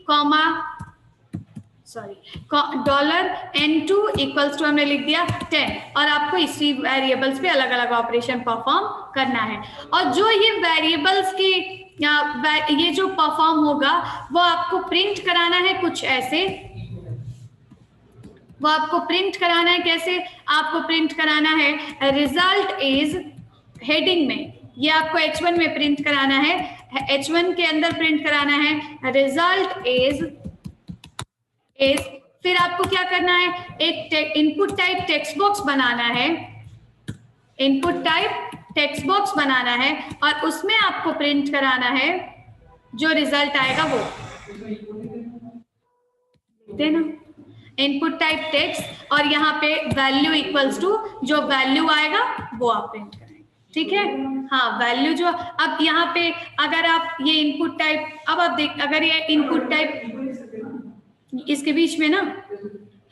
S1: $N2 equals to हमने लिख दिया 10, और आपको इसी वेरिएबल्स पे अलग अलग ऑपरेशन परफॉर्म करना है। और जो ये वेरिएबल्स की ये जो परफॉर्म होगा वो आपको प्रिंट कराना है कुछ ऐसे, वो आपको प्रिंट कराना है। कैसे आपको प्रिंट कराना है, रिजल्ट इज हेडिंग में, ये आपको H1 में प्रिंट कराना है, H1 के अंदर प्रिंट कराना है रिजल्ट इज। फिर आपको क्या करना है, एक इनपुट टाइप टेक्स्ट बॉक्स बनाना है, इनपुट टाइप टेक्स्ट बॉक्स बनाना है, और उसमें आपको प्रिंट कराना है जो रिजल्ट आएगा वो देना, इनपुट टाइप टेक्स्ट, और यहाँ पे वैल्यू इक्वल्स टू, जो वैल्यू आएगा वो आप प्रिंट करेंगे। ठीक है, हाँ, वैल्यू जो, अब यहाँ पे अगर आप ये इनपुट टाइप, अब आप देख, अगर ये इनपुट टाइप इसके बीच में ना,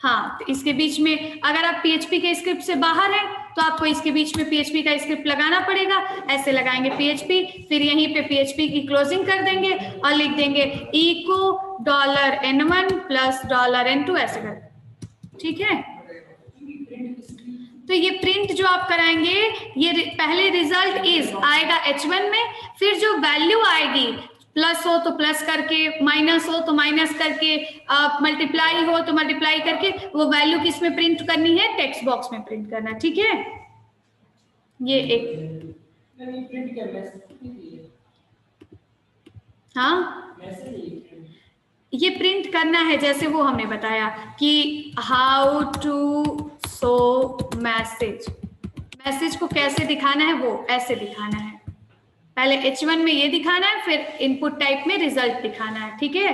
S1: हाँ, तो इसके बीच में अगर आप PHP के स्क्रिप्ट से बाहर हैं तो आपको इसके बीच में PHP का स्क्रिप्ट लगाना पड़ेगा। ऐसे लगाएंगे PHP, फिर यहीं पे PHP की क्लोजिंग कर देंगे और लिख देंगे इको $N1 प्लस $N2, ऐसे कर। ठीक है, तो ये प्रिंट जो आप कराएंगे, ये पहले रिजल्ट इज आएगा H1 में, फिर जो वैल्यू आएगी, प्लस हो तो प्लस करके, माइनस हो तो माइनस करके, मल्टीप्लाई हो तो मल्टीप्लाई करके, वो वैल्यू किस में प्रिंट करनी है, टेक्स्ट बॉक्स में प्रिंट करना। ठीक है, ये एक, हाँ, ये प्रिंट करना है जैसे वो हमने बताया कि हाउ टू शो मैसेज को कैसे दिखाना है, वो ऐसे दिखाना है। पहले H1 में ये दिखाना है, फिर इनपुट टाइप में रिजल्ट दिखाना है। ठीक है,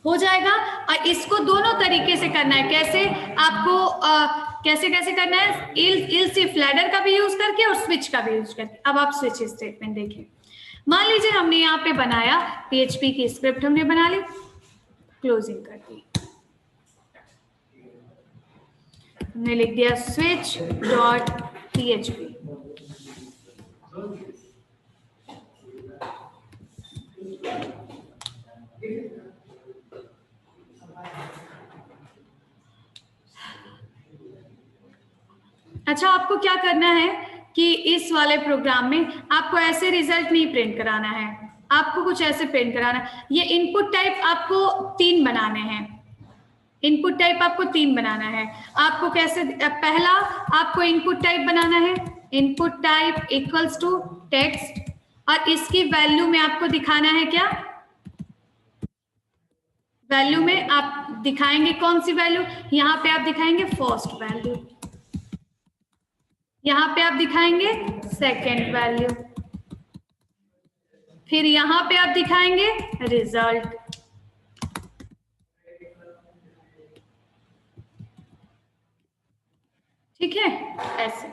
S1: हो जाएगा। और इसको दोनों तरीके से करना है। कैसे आपको कैसे करना है, इल्सिफ लैडर का भी यूज करके और स्विच का भी यूज करके। अब आप स्विच स्टेटमेंट देखिए, मान लीजिए हमने यहाँ पे बनाया PHP की स्क्रिप्ट, हमने बना ली, क्लोजिंग कर दी, हमने लिख दिया switch.php। अच्छा, आपको क्या करना है कि इस वाले प्रोग्राम में आपको ऐसे रिजल्ट नहीं प्रिंट कराना है, आपको कुछ ऐसे प्रिंट कराना है। ये इनपुट टाइप आपको 3 बनाने हैं, इनपुट टाइप आपको 3 बनाना है। आपको कैसे, पहला आपको इनपुट टाइप बनाना है, input type equals to text, और इसकी वैल्यू में आपको दिखाना है क्या, वैल्यू में आप दिखाएंगे कौन सी वैल्यू, यहाँ पे आप दिखाएंगे फर्स्ट वैल्यू, यहाँ पे आप दिखाएंगे सेकेंड वैल्यू, फिर यहाँ पे आप दिखाएंगे रिजल्ट, ठीक है, ऐसे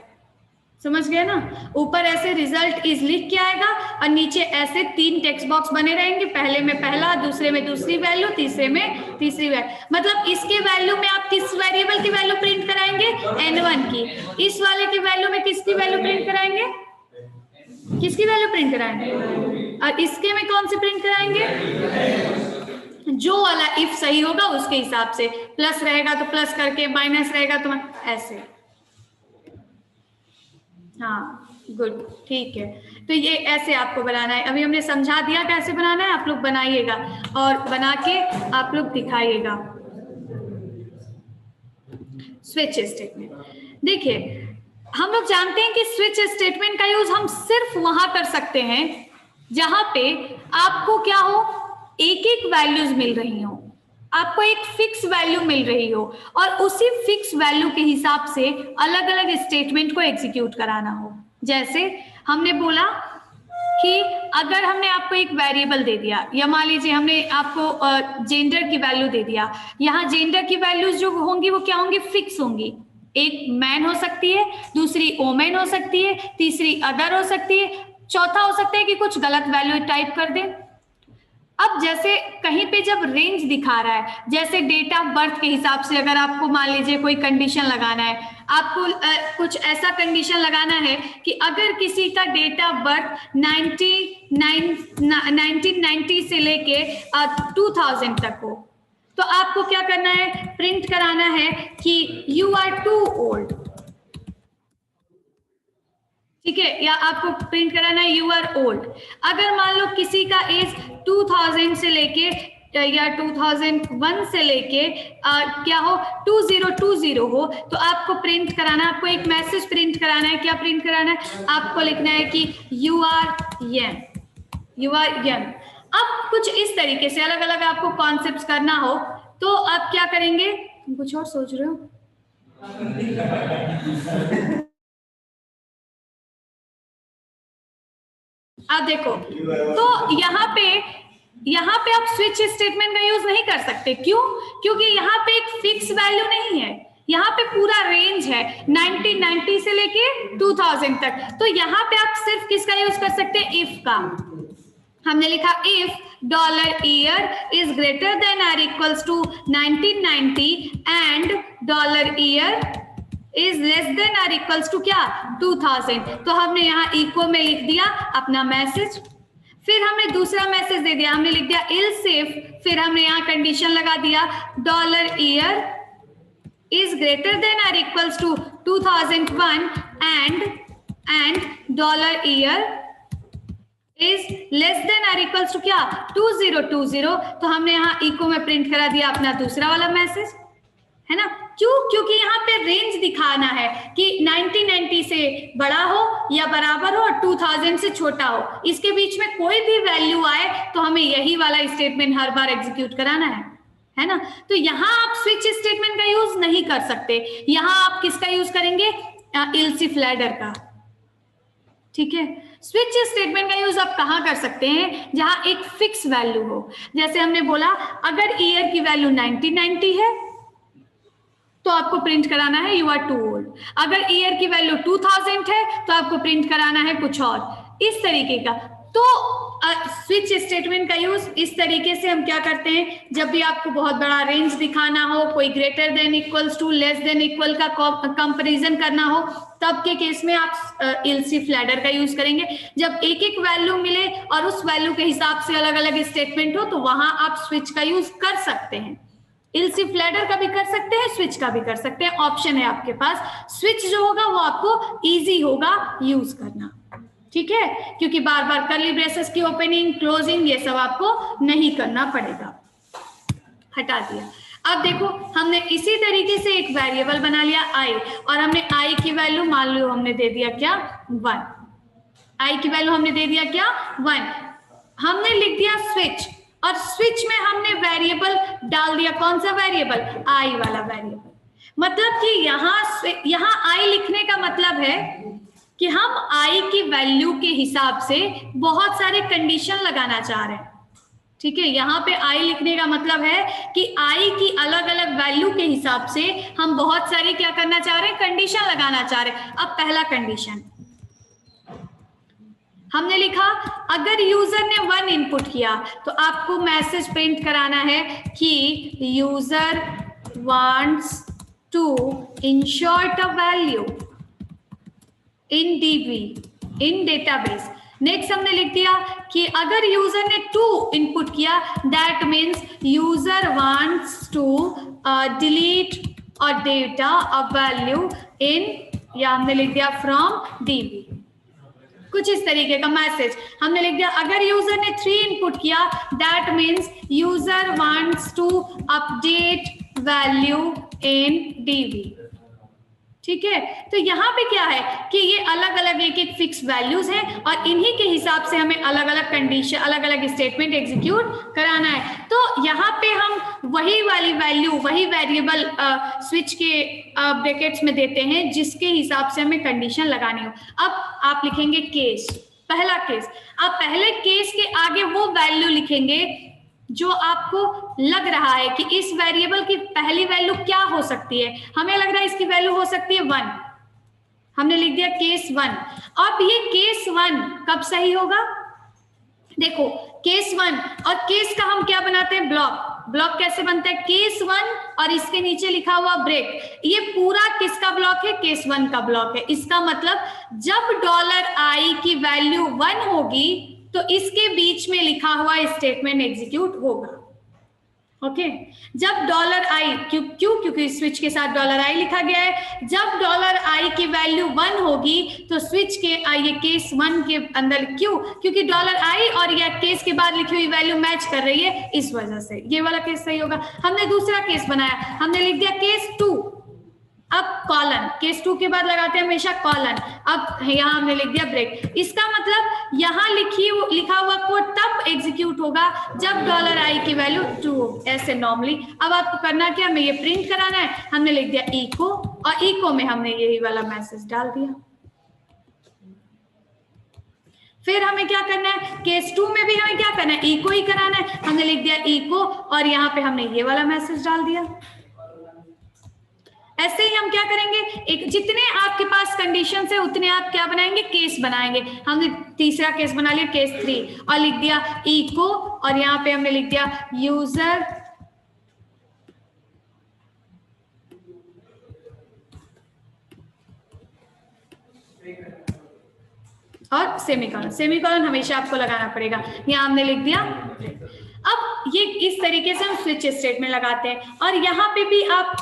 S1: समझ गए ना। ऊपर ऐसे रिजल्ट इज लिख के आएगा और नीचे ऐसे 3 टेक्स्ट बॉक्स बने रहेंगे, पहले में पहला, दूसरे में दूसरी वैल्यू, तीसरे में तीसरी वैल्यू। मतलब इसके वैल्यू में आप किस वेरिएबल की वैल्यू प्रिंट कराएंगे, n1 की। इस वाले की वैल्यू में किसकी वैल्यू प्रिंट कराएंगे, किसकी वैल्यू प्रिंट कराएंगे, और इसके में कौन सी प्रिंट कराएंगे, जो वाला इफ सही होगा उसके हिसाब से, प्लस रहेगा तो प्लस करके, माइनस रहेगा तो ऐसे। हाँ गुड, ठीक है। तो ये ऐसे आपको बनाना है, अभी हमने समझा दिया कैसे बनाना है, आप लोग बनाइएगा और बना के आप लोग दिखाइएगा। स्विच स्टेटमेंट देखिए, हम लोग जानते हैं कि स्विच स्टेटमेंट का यूज हम सिर्फ वहां कर सकते हैं जहां पे आपको क्या हो, एक एक वैल्यूज मिल रही हो, आपको एक फिक्स वैल्यू मिल रही हो और उसी फिक्स वैल्यू के हिसाब से अलग अलग स्टेटमेंट को एग्जीक्यूट कराना हो। जैसे हमने बोला कि अगर हमने आपको एक वेरिएबल दे दिया, या मान लीजिए हमने आपको जेंडर की वैल्यू दे दिया, यहाँ जेंडर की वैल्यूज जो होंगी वो क्या होंगी, फिक्स होंगी। एक मैन हो सकती है, दूसरी वोमेन हो सकती है, तीसरी अदर हो सकती है, चौथा हो सकता है कि कुछ गलत वैल्यू टाइप कर दें। अब जैसे कहीं पे जब रेंज दिखा रहा है, जैसे डेट ऑफ बर्थ के हिसाब से अगर आपको मान लीजिए कोई कंडीशन लगाना है, आपको कुछ ऐसा कंडीशन लगाना है कि अगर किसी का डेट ऑफ बर्थ 1990 से लेके 2000 तक हो, तो आपको क्या करना है, प्रिंट कराना है कि यू आर टू ओल्ड, ठीक है, या आपको प्रिंट कराना है यू आर ओल्ड। अगर मान लो किसी का एज 2000 से लेके या 2001 से लेके क्या हो 2020 हो, तो आपको प्रिंट कराना, आपको एक मैसेज प्रिंट कराना है। क्या प्रिंट कराना है, आपको लिखना है कि you are young, you are young. अब कुछ इस तरीके से अलग अलग आपको कॉन्सेप्ट्स करना हो तो आप क्या करेंगे, कुछ और सोच रहे हो, आप देखो, तो यहाँ पे आप स्विच स्टेटमेंट का यूज नहीं कर सकते। क्यों, क्योंकि यहाँ पे एक फिक्स वैल्यू नहीं है, यहाँ पे पूरा रेंज है 1990 से लेके 2000 तक। तो यहाँ पे आप सिर्फ किसका यूज कर सकते हैं, इफ का। हमने लिखा if $year is greater than or equals to 1990 and $year is less than or equals to क्या 2000। तो हमने यहाँ इक्वल में लिख दिया अपना मैसेज, फिर हमने दूसरा मैसेज दे दिया, हमने लिख दिया इल्स इफ, फिर हमने यहाँ कंडीशन लगा दिया $year is greater than or equals to 2001 and $year is less than or equals to क्या 2020। तो हमने यहाँ इको में प्रिंट करा दिया अपना दूसरा वाला मैसेज, है ना। क्यों, क्योंकि यहाँ पे रेंज दिखाना है कि 1990 से बड़ा हो या बराबर हो और 2000 से छोटा हो, इसके बीच में कोई भी वैल्यू आए तो हमें यही वाला स्टेटमेंट हर बार एग्जीक्यूट कराना है ना। तो यहाँ आप स्विच स्टेटमेंट का यूज नहीं कर सकते, यहाँ आप किसका यूज करेंगे, इल्स इफ लैडर का, ठीक है। स्विच स्टेटमेंट का यूज आप कहाँ कर सकते हैं, जहां एक फिक्स वैल्यू हो। जैसे हमने बोला अगर ईयर की वैल्यू 1990 है तो आपको प्रिंट कराना है यू आर टू ओल्ड, अगर ईयर की वैल्यू 2000 है तो आपको प्रिंट कराना है कुछ और, इस तरीके का। तो स्विच स्टेटमेंट का यूज इस तरीके से हम क्या करते हैं, जब भी आपको बहुत बड़ा रेंज दिखाना हो, कोई greater than equals to less than equal का कंपैरिजन करना हो, तब के केस में आप इल्स इफ लैडर का यूज करेंगे। जब एक एक वैल्यू मिले और उस वैल्यू के हिसाब से अलग अलग स्टेटमेंट हो तो वहां आप स्विच का यूज कर सकते हैं। इल्स इफ लैडर का भी कर सकते हैं, स्विच का भी कर सकते हैं, ऑप्शन है आपके पास। स्विच जो होगा वो आपको इजी होगा यूज करना, ठीक है, क्योंकि बार बार कर्ली ब्रेसेस की ओपनिंग क्लोजिंग ये सब आपको नहीं करना पड़ेगा। हटा दिया। अब देखो हमने इसी तरीके से एक वेरिएबल बना लिया आई, और हमने आई की वैल्यू मान लो हमने दे दिया क्या 1, आई की वैल्यू हमने दे दिया क्या 1। हमने लिख दिया स्विच, और स्विच में हमने वेरिएबल डाल दिया, कौन सा वेरिएबल, आई वाला वेरिएबल। मतलब कि यहाँ आई लिखने का मतलब है कि हम आई की वैल्यू के हिसाब से बहुत सारे कंडीशन लगाना चाह रहे हैं, ठीक है, यहाँ पे आई लिखने का मतलब है कि आई की अलग अलग वैल्यू के हिसाब से हम बहुत सारी क्या करना चाह रहे हैं, कंडीशन लगाना चाह रहे हैं। अब पहला कंडीशन हमने लिखा, अगर यूजर ने 1 इनपुट किया तो आपको मैसेज प्रिंट कराना है कि user wants to insert a value in DB, in database. Next हमने लिख दिया कि अगर यूजर ने 2 इनपुट किया, that means user wants to delete a data a value in, या हमने लिख दिया फ्रॉम डीबी। कुछ इस तरीके का मैसेज हमने लिख दिया। अगर यूजर ने 3 इनपुट किया, that means user wants to update value in DB. ठीक है, तो यहाँ पे क्या है कि ये अलग अलग एक एक फिक्स वैल्यूज हैं और इन्हीं के हिसाब से हमें अलग अलग कंडीशन, अलग अलग स्टेटमेंट एग्जीक्यूट कराना है। तो यहाँ पे हम वही वाली वैल्यू, वही वेरिएबल स्विच के ब्रैकेट्स में देते हैं जिसके हिसाब से हमें कंडीशन लगानी हो। अब आप लिखेंगे केस, पहला केस। आप पहले केस के आगे वो वैल्यू लिखेंगे जो आपको लग रहा है कि इस वेरिएबल की पहली वैल्यू क्या हो सकती है। हमें लग रहा है इसकी वैल्यू हो सकती है 1, हमने लिख दिया केस 1। अब ये केस 1 कब सही होगा, देखो केस 1 और केस का हम क्या बनाते हैं, ब्लॉक। ब्लॉक कैसे बनता है, केस 1 और इसके नीचे लिखा हुआ ब्रेक। ये पूरा किसका ब्लॉक है, केस 1 का ब्लॉक है। इसका मतलब जब $i की वैल्यू 1 होगी तो इसके बीच में लिखा हुआ स्टेटमेंट एग्जीक्यूट होगा। ओके, जब $i, क्यों, क्योंकि स्विच के साथ $i लिखा गया है। जब $i की वैल्यू 1 होगी तो स्विच के ये केस 1 के अंदर, क्यों, क्योंकि $i और या केस के बाद लिखी हुई वैल्यू मैच कर रही है, इस वजह से ये वाला केस सही होगा। हमने दूसरा केस बनाया, हमने लिख दिया केस 2। अब कॉलन, केस 2 के बाद लगाते हैं हमेशा कॉलन। अब यहाँ हमने लिख दिया ब्रेक। इसका मतलब यहाँ लिखा हुआ कोड तब एग्जीक्यूट होगा जब $i की वैल्यू 2 हो, ऐसे नॉर्मली। अब आपको करना क्या, हमें ये प्रिंट कराना है। हमने लिख दिया इको, और इको में हमने यही वाला मैसेज डाल दिया। फिर हमें क्या करना है, केस 2 में भी हमें क्या करना है, इको ही कराना है। हमने लिख दिया इको और यहाँ पे हमने ये वाला मैसेज डाल दिया। ऐसे ही हम क्या करेंगे, एक जितने आपके पास कंडीशन है उतने आप क्या बनाएंगे, केस बनाएंगे। हमने तीसरा केस बना लिया केस 3 और लिख दिया इको, और यहाँ पे हमने लिख दिया यूजर और सेमीकोलन। सेमीकोलन हमेशा आपको लगाना पड़ेगा। यहाँ हमने लिख दिया। अब ये इस तरीके से हम स्विच स्टेटमेंट लगाते हैं। और यहाँ पे भी आप,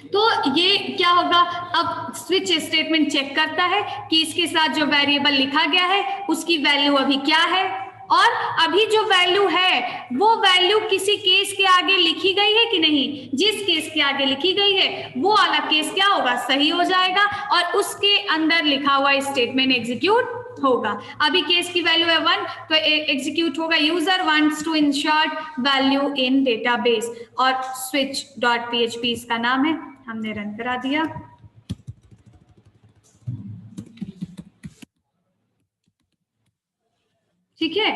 S1: तो ये क्या होगा, अब स्विच स्टेटमेंट चेक करता है कि इसके साथ जो वेरिएबल लिखा गया है उसकी वैल्यू अभी क्या है, और अभी जो वैल्यू है वो वैल्यू किसी केस के आगे लिखी गई है कि नहीं। जिस केस के आगे लिखी गई है वो वाला केस क्या होगा, सही हो जाएगा और उसके अंदर लिखा हुआ स्टेटमेंट एग्जीक्यूट होगा। अभी केस की वैल्यू है 1 तो एग्जीक्यूट होगा user wants to insert value in database, और switch.php इसका नाम है। हमने रन करा दिया। ठीक है,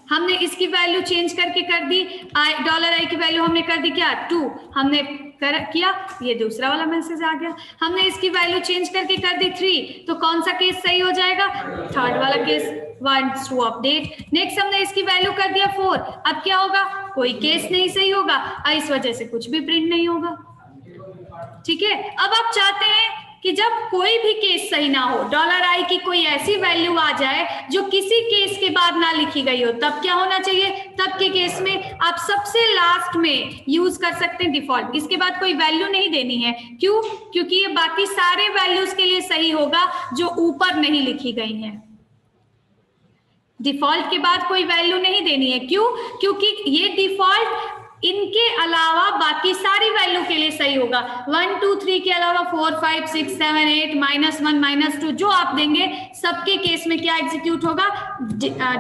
S1: हमने इसकी वैल्यू चेंज करके कर दी, $i की वैल्यू हमने कर दी क्या 2, हमने किया, ये दूसरा वाला मैसेज आ गया। हमने इसकी वैल्यू चेंज करके कर दी 3, तो कौन सा केस सही हो जाएगा, थर्ड वाला case, wants to update. Next हमने इसकी वैल्यू कर दिया 4, अब क्या होगा, कोई केस नहीं सही होगा, इस वजह से कुछ भी प्रिंट नहीं होगा। ठीक है, अब आप चाहते हैं कि जब कोई भी केस सही ना हो, $i की कोई ऐसी वैल्यू आ जाए जो किसी केस के बाद ना लिखी गई हो, तब क्या होना चाहिए, तब के केस में आप सबसे लास्ट में यूज कर सकते हैं डिफॉल्ट। इसके बाद कोई वैल्यू नहीं देनी है, क्यों, क्योंकि ये बाकी सारे वैल्यूज के लिए सही होगा जो ऊपर नहीं लिखी गई हैं। डिफॉल्ट के बाद कोई वैल्यू नहीं देनी है, क्यों, क्योंकि ये डिफॉल्ट इनके अलावा बाकी सारी वैल्यू के लिए सही होगा। 1 2 3 के अलावा 4 5 6 7 8 -1 -2 जो आप देंगे सबके केस में क्या एग्जीक्यूट होगा,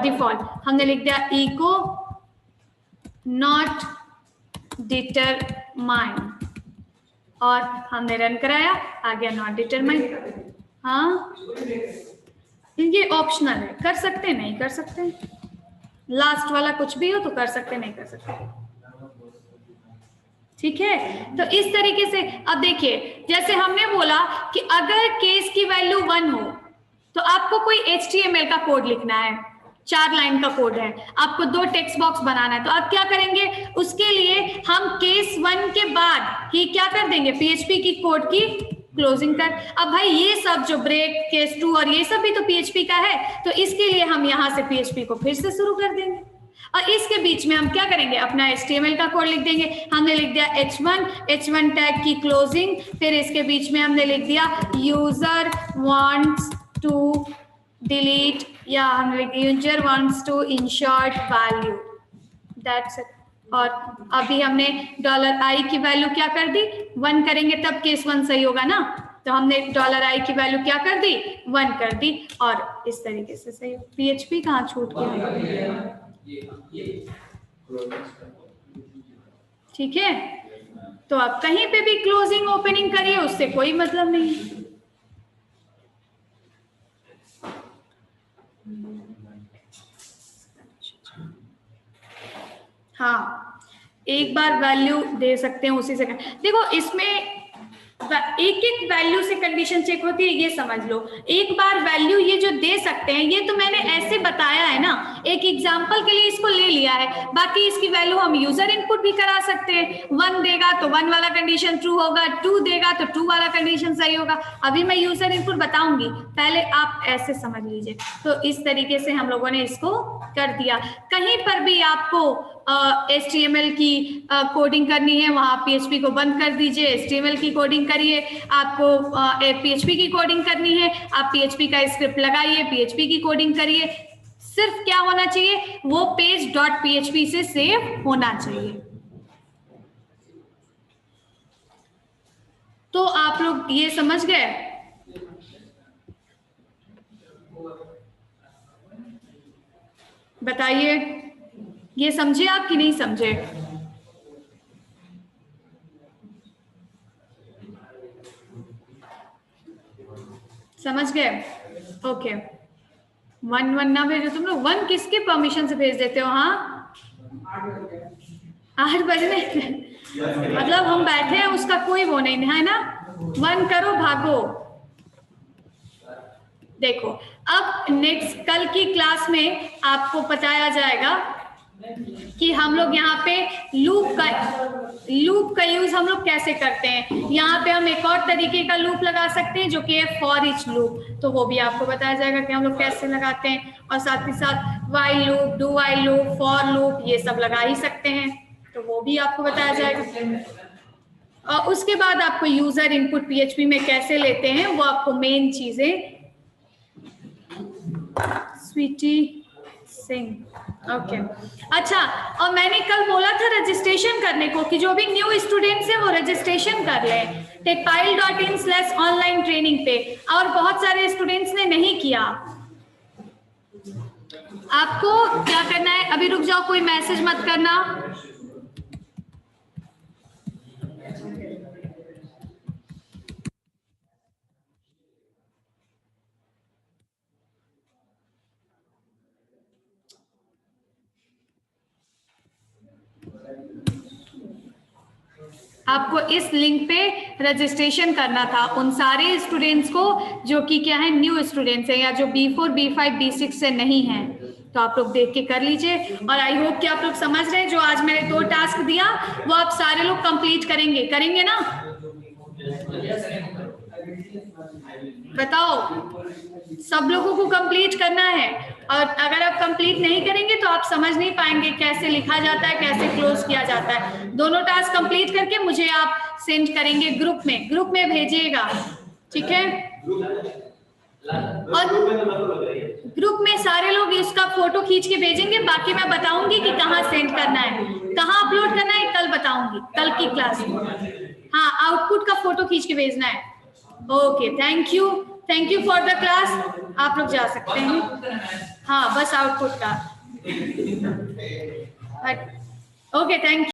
S1: डिफॉल्ट। हमने लिख दिया इको नॉट डिटरमाइन, और हमने रन कराया, आ गया नॉट डिटरमाइन। हाँ, ये ऑप्शनल है, कर सकते हैं नहीं कर सकते हैं। लास्ट वाला कुछ भी हो तो कर सकते, नहीं कर सकते, ठीक है। तो इस तरीके से अब देखिए, जैसे हमने बोला कि अगर केस की वैल्यू 1 हो तो आपको कोई HTML का कोड लिखना है, 4 लाइन का कोड है, आपको 2 टेक्स्ट बॉक्स बनाना है, तो आप क्या करेंगे, उसके लिए हम केस 1 के बाद ही क्या कर देंगे, PHP की कोड की क्लोजिंग कर। अब भाई ये सब जो ब्रेक, केस 2 और ये सब भी तो PHP का है, तो इसके लिए हम यहां से PHP को फिर से शुरू कर देंगे और इसके बीच में हम क्या करेंगे, अपना HTML का कोड लिख देंगे। हमने लिख दिया H1 टैग की क्लोजिंग, फिर इसके बीच में हमने लिख दिया यूजर वांट्स टू डिलीट, या हमने लिख दिया user wants to insert value, that's it. और अभी हमने $i की वैल्यू क्या कर दी, 1 करेंगे तब केस 1 सही होगा ना, तो हमने $i की वैल्यू क्या कर दी, 1 कर दी, और इस तरीके से सही। PHP कहाँ छूट गया, ठीक है। तो आप कहीं पे भी क्लोजिंग ओपनिंग करिए, उससे कोई मतलब नहीं है। हाँ, एक बार वैल्यू दे सकते हैं उसी से। देखो इसमें एक एक वैल्यू से कंडीशन चेक होती है, ये समझ लो। एक बार वैल्यू ये जो दे सकते हैं, ये तो मैंने ऐसे बताया है ना, एक एग्जांपल के लिए इसको ले लिया है, बाकी इसकी वैल्यू हम यूजर इनपुट भी करा सकते हैं। 1 देगा तो 1 वाला कंडीशन ट्रू होगा, 2 देगा तो 2 वाला कंडीशन सही होगा। अभी मैं यूजर इनपुट बताऊंगी, पहले आप ऐसे समझ लीजिए। तो इस तरीके से हम लोगों ने इसको कर दिया। कहीं पर भी आपको HTML की कोडिंग करनी है, वहां PHP को बंद कर दीजिए, HTML की कोडिंग करिए। आपको PHP की कोडिंग करनी है, आप PHP का स्क्रिप्ट लगाइए, PHP की कोडिंग करिए। सिर्फ क्या होना चाहिए, वो पेज .php से सेव होना चाहिए। तो आप लोग ये समझ गए, बताइए ये समझे आप कि नहीं समझे? समझ गए? ओके। 1 ना भेजो तुम लोग, 1 किसके परमिशन से भेज देते हो? हाँ 8 बजने मतलब हम बैठे हैं, उसका कोई वो नहीं है ना। 1 करो, भागो। देखो अब नेक्स्ट कल की क्लास में आपको बताया जाएगा कि हम लोग यहाँ पे लूप का यूज हम लोग कैसे करते हैं। यहाँ पे हम एक और तरीके का लूप लगा सकते हैं जो कि है फॉर ईच लूप, तो वो भी आपको बताया जाएगा कि हम लोग कैसे लगाते हैं। और साथ ही साथ while loop, do while loop, for loop, ये सब लगा ही सकते हैं, तो वो भी आपको बताया जाएगा। और उसके बाद आपको यूजर इनपुट PHP में कैसे लेते हैं, वो आपको मेन चीजें स्वीटी सिंह। ओके अच्छा, और मैंने कल बोला था रजिस्ट्रेशन करने को कि जो भी न्यू स्टूडेंट्स हैं वो रजिस्ट्रेशन कर लें techpile.in/online ट्रेनिंग पे, और बहुत सारे स्टूडेंट्स ने नहीं किया। आपको क्या करना है, अभी रुक जाओ, कोई मैसेज मत करना। आपको इस लिंक पे रजिस्ट्रेशन करना था उन सारे स्टूडेंट्स को जो कि क्या है, न्यू स्टूडेंट्स हैं, या जो B4 B5 B6 से नहीं हैं। तो आप लोग देख के कर लीजिए। और आई होप कि आप लोग समझ रहे हैं, जो आज मैंने 2 टास्क दिया वो आप सारे लोग कंप्लीट करेंगे ना? बताओ, सब लोगों को कंप्लीट करना है, और अगर आप कंप्लीट नहीं करेंगे तो आप समझ नहीं पाएंगे कैसे लिखा जाता है, कैसे क्लोज किया जाता है। दोनों टास्क कंप्लीट करके मुझे आप सेंड करेंगे ग्रुप में भेजिएगा, ठीक है? और ग्रुप में सारे लोग इसका फोटो खींच के भेजेंगे, बाकी मैं बताऊंगी कि कहाँ सेंड करना है, कहाँ अपलोड करना है, कल बताऊंगी, कल की क्लास में। हाँ, आउटपुट का फोटो खींच के भेजना है। Okay, thank you for the class. आप लोग जा सकते हैं। हाँ, बस आउटपुट का। Okay, thank you.